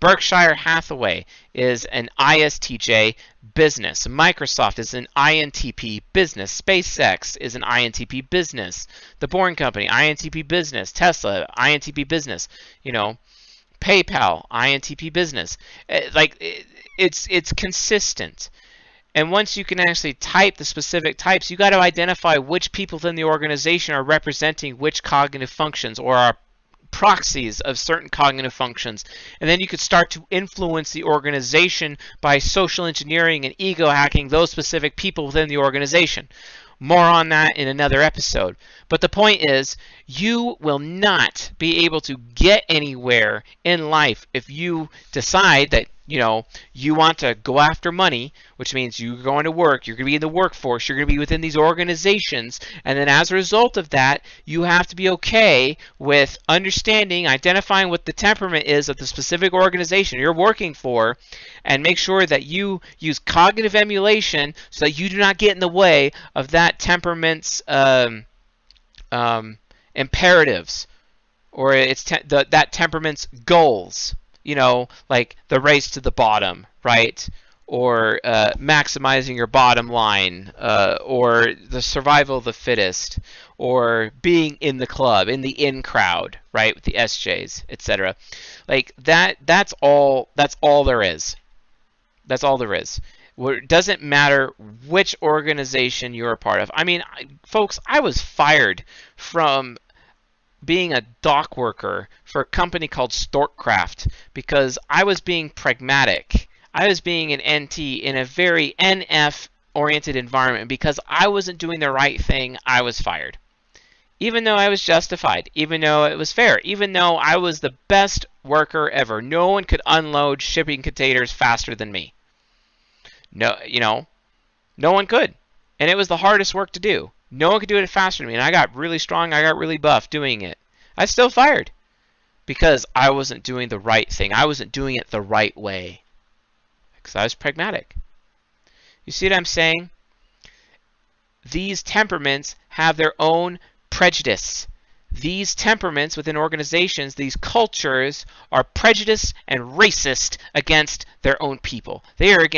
Berkshire Hathaway is an ISTJ business. Microsoft is an INTP business. SpaceX is an INTP business. The Boring Company, INTP business. Tesla, INTP business. You know, PayPal, INTP business. It's consistent. And once you can actually type the specific types, you got to identify which people within the organization are representing which cognitive functions or are proxies of certain cognitive functions. And then you could start to influence the organization by social engineering and ego hacking those specific people within the organization. More on that in another episode. But the point is, you will not be able to get anywhere in life if you decide that, you want to go after money, which means you're going to work, you're going to be in the workforce, you're going to be within these organizations, and then as a result of that, you have to be okay with understanding, identifying what the temperament is of the specific organization you're working for, and make sure that you use cognitive emulation so that you do not get in the way of that temperament's imperatives, or that temperament's goals. Like the race to the bottom, right? Or maximizing your bottom line, or the survival of the fittest, or being in the club, in the in crowd, right? With the SJs, etc. Like that's all there is. That's all there is. It doesn't matter which organization you're a part of. I mean, folks, I was fired from being a dock worker for a company called Storkcraft because I was being pragmatic. I was being an NT in a very NF-oriented environment. Because I wasn't doing the right thing, I was fired. Even though I was justified, even though it was fair, even though I was the best worker ever. No one could unload shipping containers faster than me. No one could. And it was the hardest work to do. No one could do it faster than me. And I got really strong, I got really buff doing it. I was still fired. Because I wasn't doing the right thing. I wasn't doing it the right way. Because I was pragmatic. You see what I'm saying? These temperaments have their own prejudice. These temperaments within organizations, these cultures, are prejudiced and racist against their own people. They are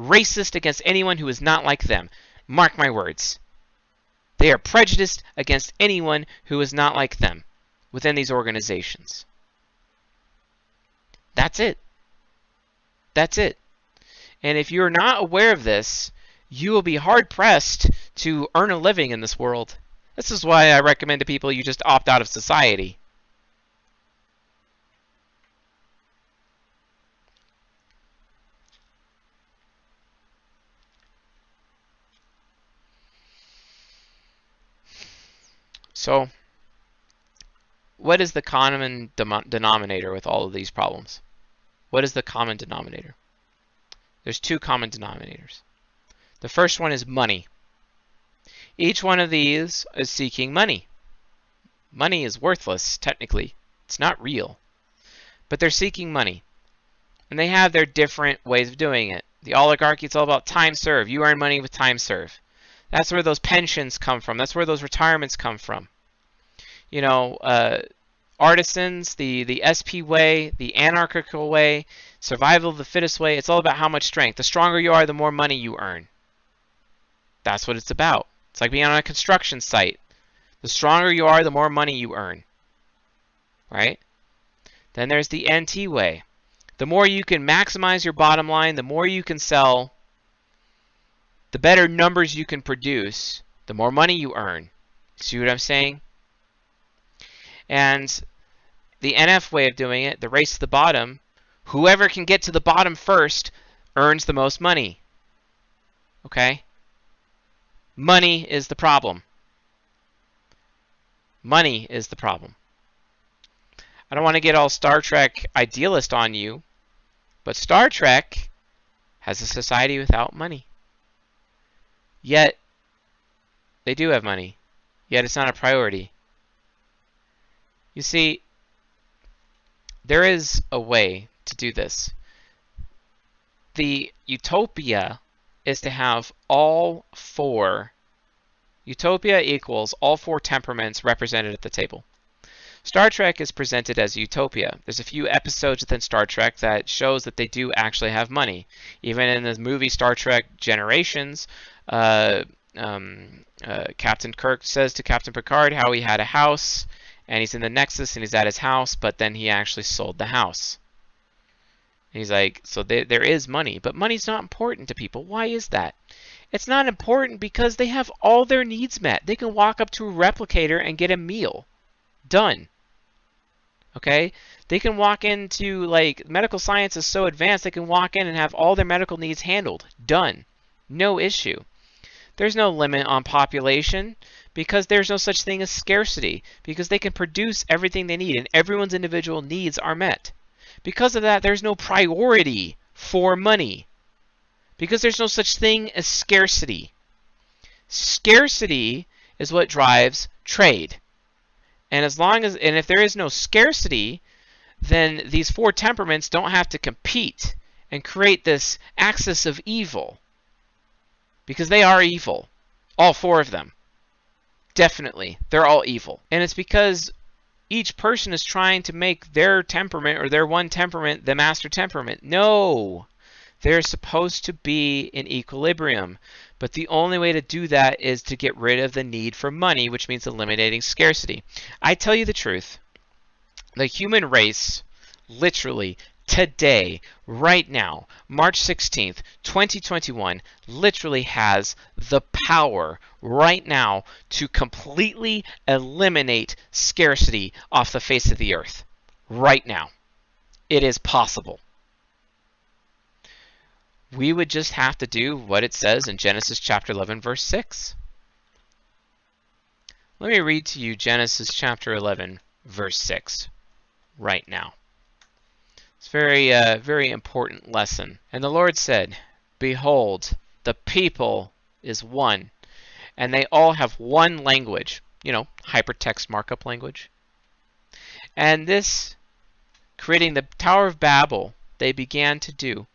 racist against anyone who is not like them. Mark my words. They are prejudiced against anyone who is not like them within these organizations. That's it. That's it. And if you're not aware of this, you will be hard-pressed to earn a living in this world. This is why I recommend to people you just opt out of society. So, what is the common denominator with all of these problems? What is the common denominator? There's two common denominators. The first one is money. Each one of these is seeking money. Money is worthless, technically. It's not real. But they're seeking money. And they have their different ways of doing it. The oligarchy, it's all about time served. You earn money with time served. That's where those pensions come from. That's where those retirements come from. Artisans, the SP way, the anarchical way, survival of the fittest way. It's all about how much strength. The stronger you are, the more money you earn. That's what it's about. It's like being on a construction site. The stronger you are, the more money you earn. Right? Then there's the NT way. The more you can maximize your bottom line, the more you can sell, the better numbers you can produce, the more money you earn. See what I'm saying? And the NF way of doing it, the race to the bottom, whoever can get to the bottom first earns the most money. Okay? Money is the problem. Money is the problem. I don't want to get all Star Trek idealist on you, but Star Trek has a society without money. Yet, they do have money. Yet it's not a priority. You see, there is a way to do this. The utopia is to have all four. Utopia equals all four temperaments represented at the table. Star Trek is presented as utopia. There's a few episodes within Star Trek that shows that they do actually have money. Even in the movie Star Trek Generations, Captain Kirk says to Captain Picard how he had a house, and he's in the Nexus and he's at his house, but then he actually sold the house. And he's like, so there is money, but money's not important to people. Why is that? It's not important because they have all their needs met. They can walk up to a replicator and get a meal. Done. Okay? They can walk into, like, medical science is so advanced, they can walk in and have all their medical needs handled. Done. No issue. There's no limit on population because there's no such thing as scarcity, because they can produce everything they need and everyone's individual needs are met. Because of that, there's no priority for money, because there's no such thing as scarcity. Scarcity is what drives trade. And if there is no scarcity, then these four temperaments don't have to compete and create this axis of evil, because they are evil. All four of them. Definitely. They're all evil. And it's because each person is trying to make their temperament or their one temperament the master temperament. No. They're supposed to be in equilibrium. But the only way to do that is to get rid of the need for money, which means eliminating scarcity. I tell you the truth. The human race, literally, today, right now, March 16th, 2021, literally has the power right now to completely eliminate scarcity off the face of the earth. Right now. It is possible. We would just have to do what it says in Genesis chapter 11, verse 6. Let me read to you Genesis chapter 11, verse 6, right now. It's a very important lesson. And the Lord said, behold, the people is one, and they all have one language. You know, hypertext markup language. And this, creating the Tower of Babel, they began to do.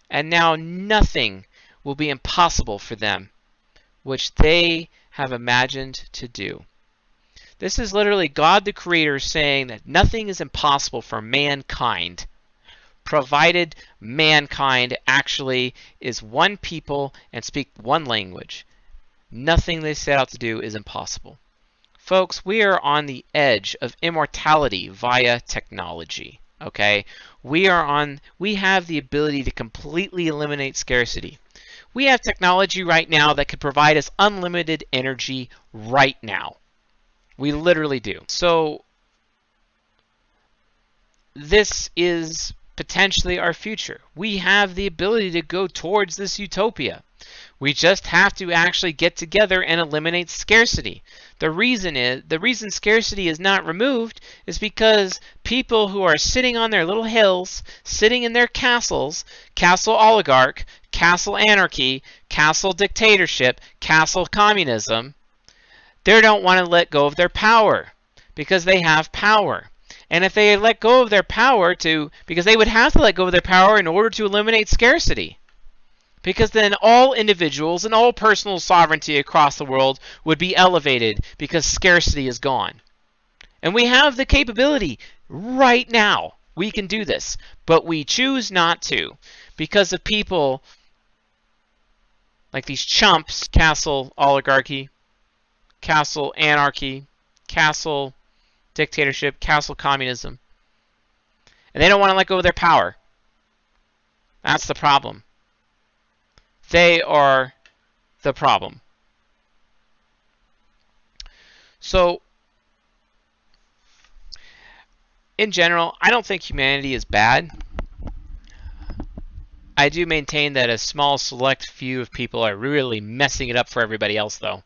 And now nothing will be impossible for them, which they have imagined to do. This is literally God the Creator saying that nothing is impossible for mankind, provided mankind actually is one people and speak one language. Nothing they set out to do is impossible. Folks, we are on the edge of immortality via technology. Okay? We have the ability to completely eliminate scarcity. We have technology right now that could provide us unlimited energy right now. We literally do. So this is potentially our future. We have the ability to go towards this utopia. We just have to actually get together and eliminate scarcity. The reason scarcity is not removed is because people who are sitting on their little hills, sitting in their castles, castle oligarch, castle anarchy, castle dictatorship, castle communism, they don't want to let go of their power because they have power. And if they let go of their power because they would have to let go of their power in order to eliminate scarcity. Because then all individuals and all personal sovereignty across the world would be elevated because scarcity is gone. And we have the capability right now. We can do this. But we choose not to because of people like these chumps, castle oligarchy, castle anarchy, castle dictatorship, castle communism. And they don't want to let go of their power. That's the problem. They are the problem. So, in general, I don't think humanity is bad. I do maintain that a small select few of people are really messing it up for everybody else, though.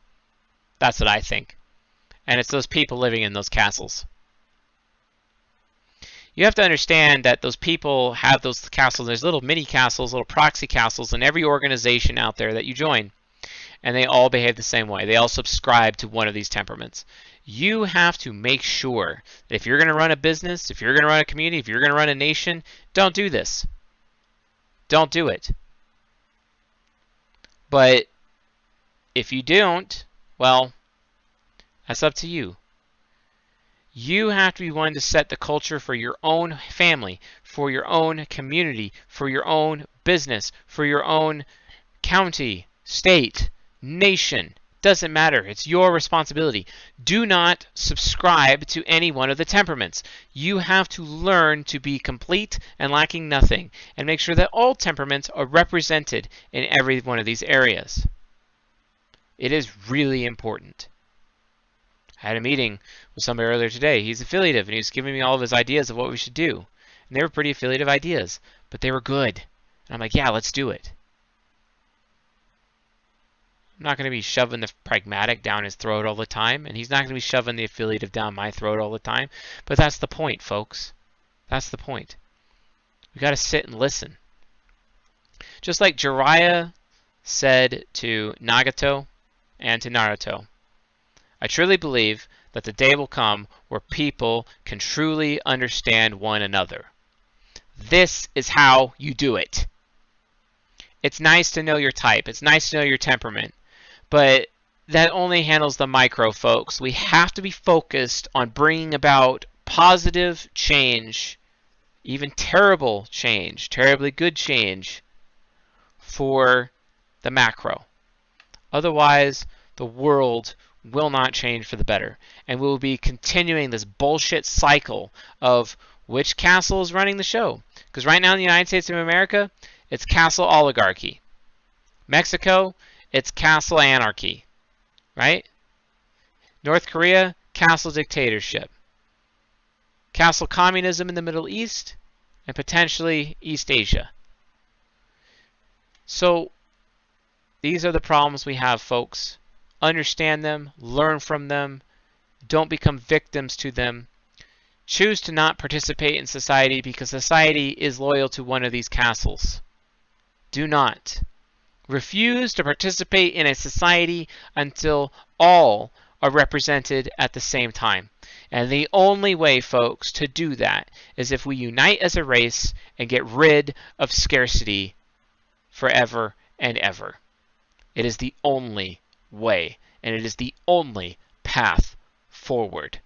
That's what I think. And it's those people living in those castles. You have to understand that those people have those castles. There's little mini castles, little proxy castles in every organization out there that you join. And they all behave the same way. They all subscribe to one of these temperaments. You have to make sure that if you're going to run a business, if you're going to run a community, if you're going to run a nation, don't do this. Don't do it. But if you don't, well, that's up to you. You have to be one to set the culture for your own family, for your own community, for your own business, for your own county, state, nation. Doesn't matter. It's your responsibility. Do not subscribe to any one of the temperaments. You have to learn to be complete and lacking nothing, and make sure that all temperaments are represented in every one of these areas. It is really important. I had a meeting with somebody earlier today. He's affiliative, and he was giving me all of his ideas of what we should do. And they were pretty affiliative ideas, but they were good. And I'm like, yeah, let's do it. I'm not going to be shoving the pragmatic down his throat all the time, and he's not going to be shoving the affiliative down my throat all the time. But that's the point, folks. That's the point. We got to sit and listen. Just like Jiraiya said to Nagato and to Naruto, I truly believe that the day will come where people can truly understand one another. This is how you do it. It's nice to know your type. It's nice to know your temperament. But that only handles the micro, folks. We have to be focused on bringing about positive change, even terrible change, terribly good change for the macro. Otherwise, the world will not change for the better. And we will be continuing this bullshit cycle of which castle is running the show. Because right now in the United States of America, it's castle oligarchy. Mexico, it's castle anarchy. Right? North Korea, castle dictatorship. Castle communism in the Middle East, and potentially East Asia. So, these are the problems we have, folks. Understand them, learn from them, don't become victims to them. Choose to not participate in society because society is loyal to one of these castles. Do not. Refuse to participate in a society until all are represented at the same time. And the only way, folks, to do that is if we unite as a race and get rid of scarcity forever and ever. It is the only way, and it is the only path forward.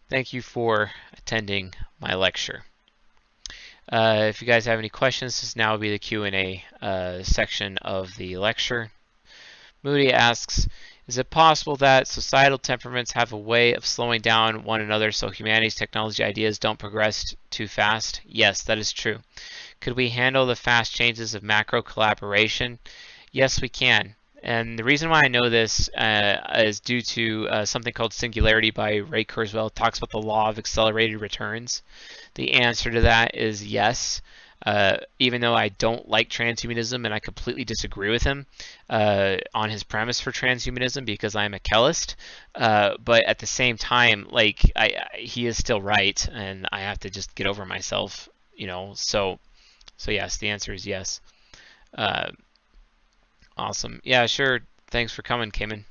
Thank you for attending my lecture. If you guys have any questions, this now will be the Q&A section of the lecture. Moody asks, is it possible that societal temperaments have a way of slowing down one another so humanity's technology ideas don't progress too fast? Yes, that is true. Could we handle the fast changes of macro collaboration? Yes, we can. And the reason why I know this is due to something called singularity by Ray Kurzweil. It talks about the law of accelerated returns. The answer to that is yes. Even though I don't like transhumanism and I completely disagree with him on his premise for transhumanism because I'm a Kellist, but at the same time, like he is still right, and I have to just get over myself, you know. So yes, the answer is yes. Awesome. Yeah, sure. Thanks for coming, Cayman.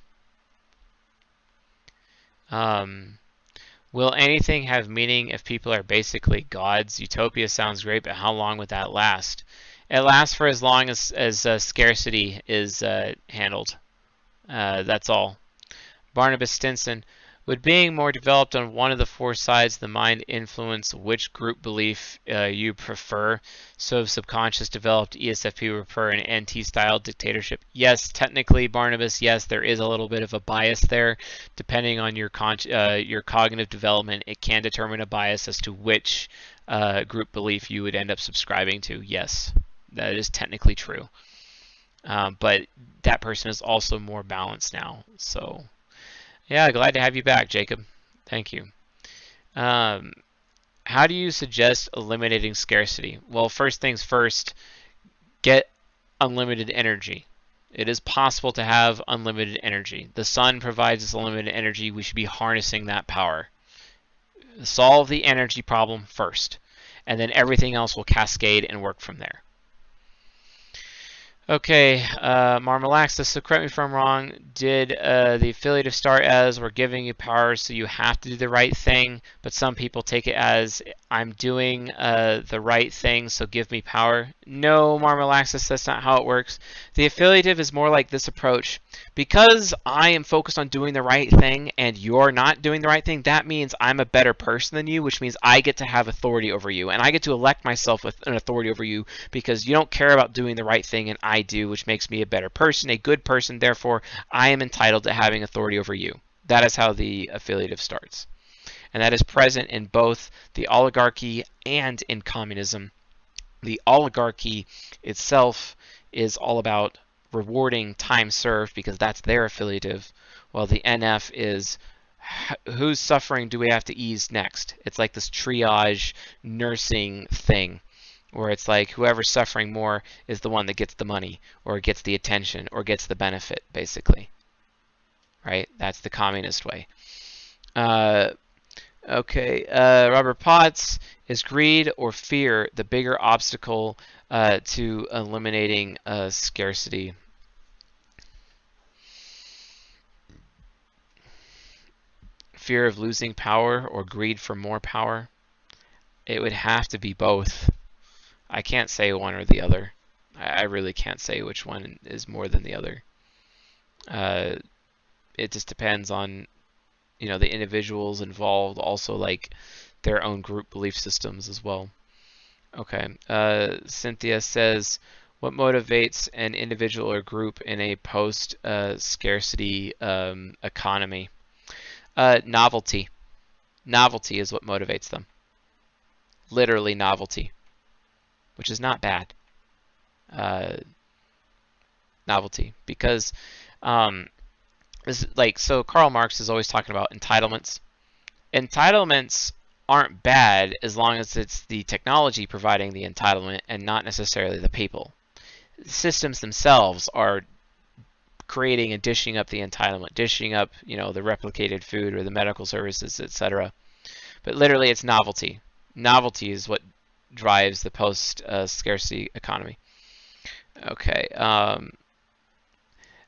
Will anything have meaning if people are basically gods? Utopia sounds great, but how long would that last? It lasts for as long as scarcity is handled. That's all. Barnabas Stinson. Would being more developed on one of the four sides of the mind influence which group belief you prefer? So if subconscious developed ESFP would prefer an NT-style dictatorship? Yes, technically, Barnabas, yes, there is a little bit of a bias there. Depending on your cognitive development, it can determine a bias as to which group belief you would end up subscribing to. Yes, that is technically true. But that person is also more balanced now, so... Yeah, glad to have you back, Jacob. Thank you. How do you suggest eliminating scarcity? Well, first things first, get unlimited energy. It is possible to have unlimited energy. The sun provides us unlimited energy. We should be harnessing that power. Solve the energy problem first, and then everything else will cascade and work from there. Okay, Marmalaxis, so correct me if I'm wrong, did the affiliative start as we're giving you power so you have to do the right thing, but some people take it as I'm doing the right thing, so give me power? No, Marmalaxis, that's not how it works. The affiliative is more like this approach. Because I am focused on doing the right thing and you're not doing the right thing, that means I'm a better person than you, which means I get to have authority over you. And I get to elect myself with an authority over you because you don't care about doing the right thing and I do, which makes me a better person, a good person. Therefore, I am entitled to having authority over you. That is how the affiliative starts. And that is present in both the oligarchy and in communism. The oligarchy itself is all about rewarding time served because that's their affiliative, while the NF is whose suffering do we have to ease next? It's like this triage nursing thing where it's like whoever's suffering more is the one that gets the money or gets the attention or gets the benefit, basically. Right? That's the communist way. Okay, Robert Potts, is greed or fear the bigger obstacle to eliminating scarcity? Fear of losing power or greed for more power? It would have to be both. I can't say one or the other. I really can't say which one is more than the other. It just depends on, you know, the individuals involved, also like their own group belief systems as well. Okay, Cynthia says, what motivates an individual or group in a post-scarcity economy? Novelty. Novelty is what motivates them. Literally novelty, which is not bad. Novelty, because this, like, so Karl Marx is always talking about entitlements. Entitlements aren't bad as long as it's the technology providing the entitlement and not necessarily the people. Systems themselves are creating and dishing up the entitlement, dishing up, you know, the replicated food or the medical services, etc. But literally, it's novelty. Novelty is what drives the post-scarcity economy. Okay.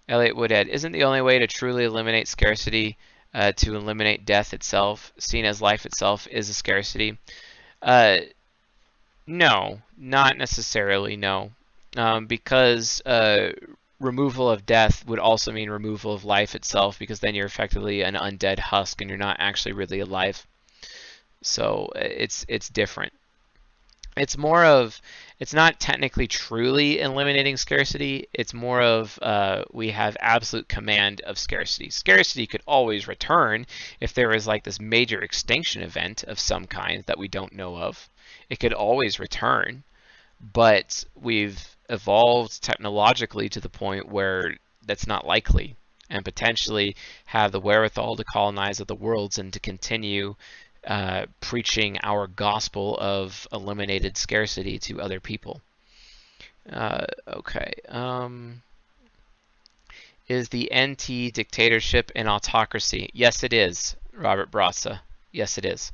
Elliot Woodhead, isn't the only way to truly eliminate scarcity to eliminate death itself, seen as life itself is a scarcity? No, not necessarily, no. Because removal of death would also mean removal of life itself, because then you're effectively an undead husk and you're not actually really alive. So it's different. It's more of, it's not technically truly eliminating scarcity. It's more of we have absolute command of scarcity. Scarcity could always return if there is like this major extinction event of some kind that we don't know of. It could always return, but we've evolved technologically to the point where that's not likely, and potentially have the wherewithal to colonize other worlds and to continue preaching our gospel of eliminated scarcity to other people. Okay. Is the NT dictatorship an autocracy? Yes, it is, Robert Brassa. Yes, it is.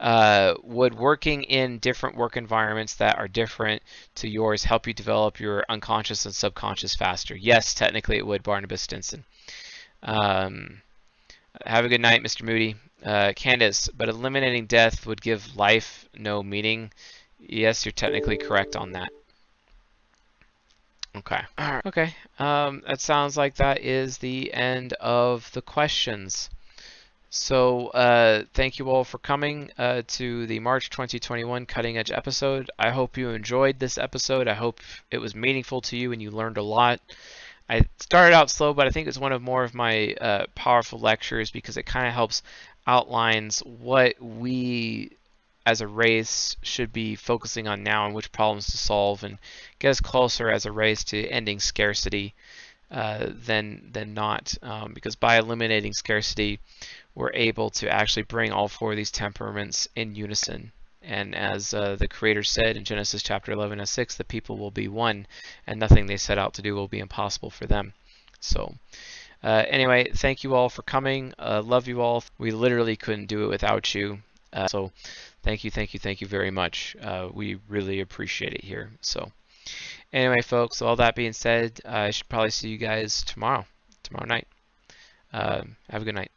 Would working in different work environments that are different to yours help you develop your unconscious and subconscious faster? Yes, technically it would, Barnabas Stinson. Have a good night, Mr. Moody. Candace, but eliminating death would give life no meaning. Yes, you're technically correct on that. Okay. Okay. That sounds like that is the end of the questions. So thank you all for coming to the March 2021 Cutting Edge episode. I hope you enjoyed this episode. I hope it was meaningful to you and you learned a lot. I started out slow, but I think it's one of more of my powerful lectures because it kind of helps outlines what we as a race should be focusing on now and which problems to solve, and get us closer as a race to ending scarcity than not. Because by eliminating scarcity, we're able to actually bring all four of these temperaments in unison. And as the Creator said in Genesis chapter 11:6, the people will be one, and nothing they set out to do will be impossible for them. So anyway, thank you all for coming. Love you all. We literally couldn't do it without you. So thank you very much. We really appreciate it here. So anyway, folks, all that being said, I should probably see you guys tomorrow night. Have a good night.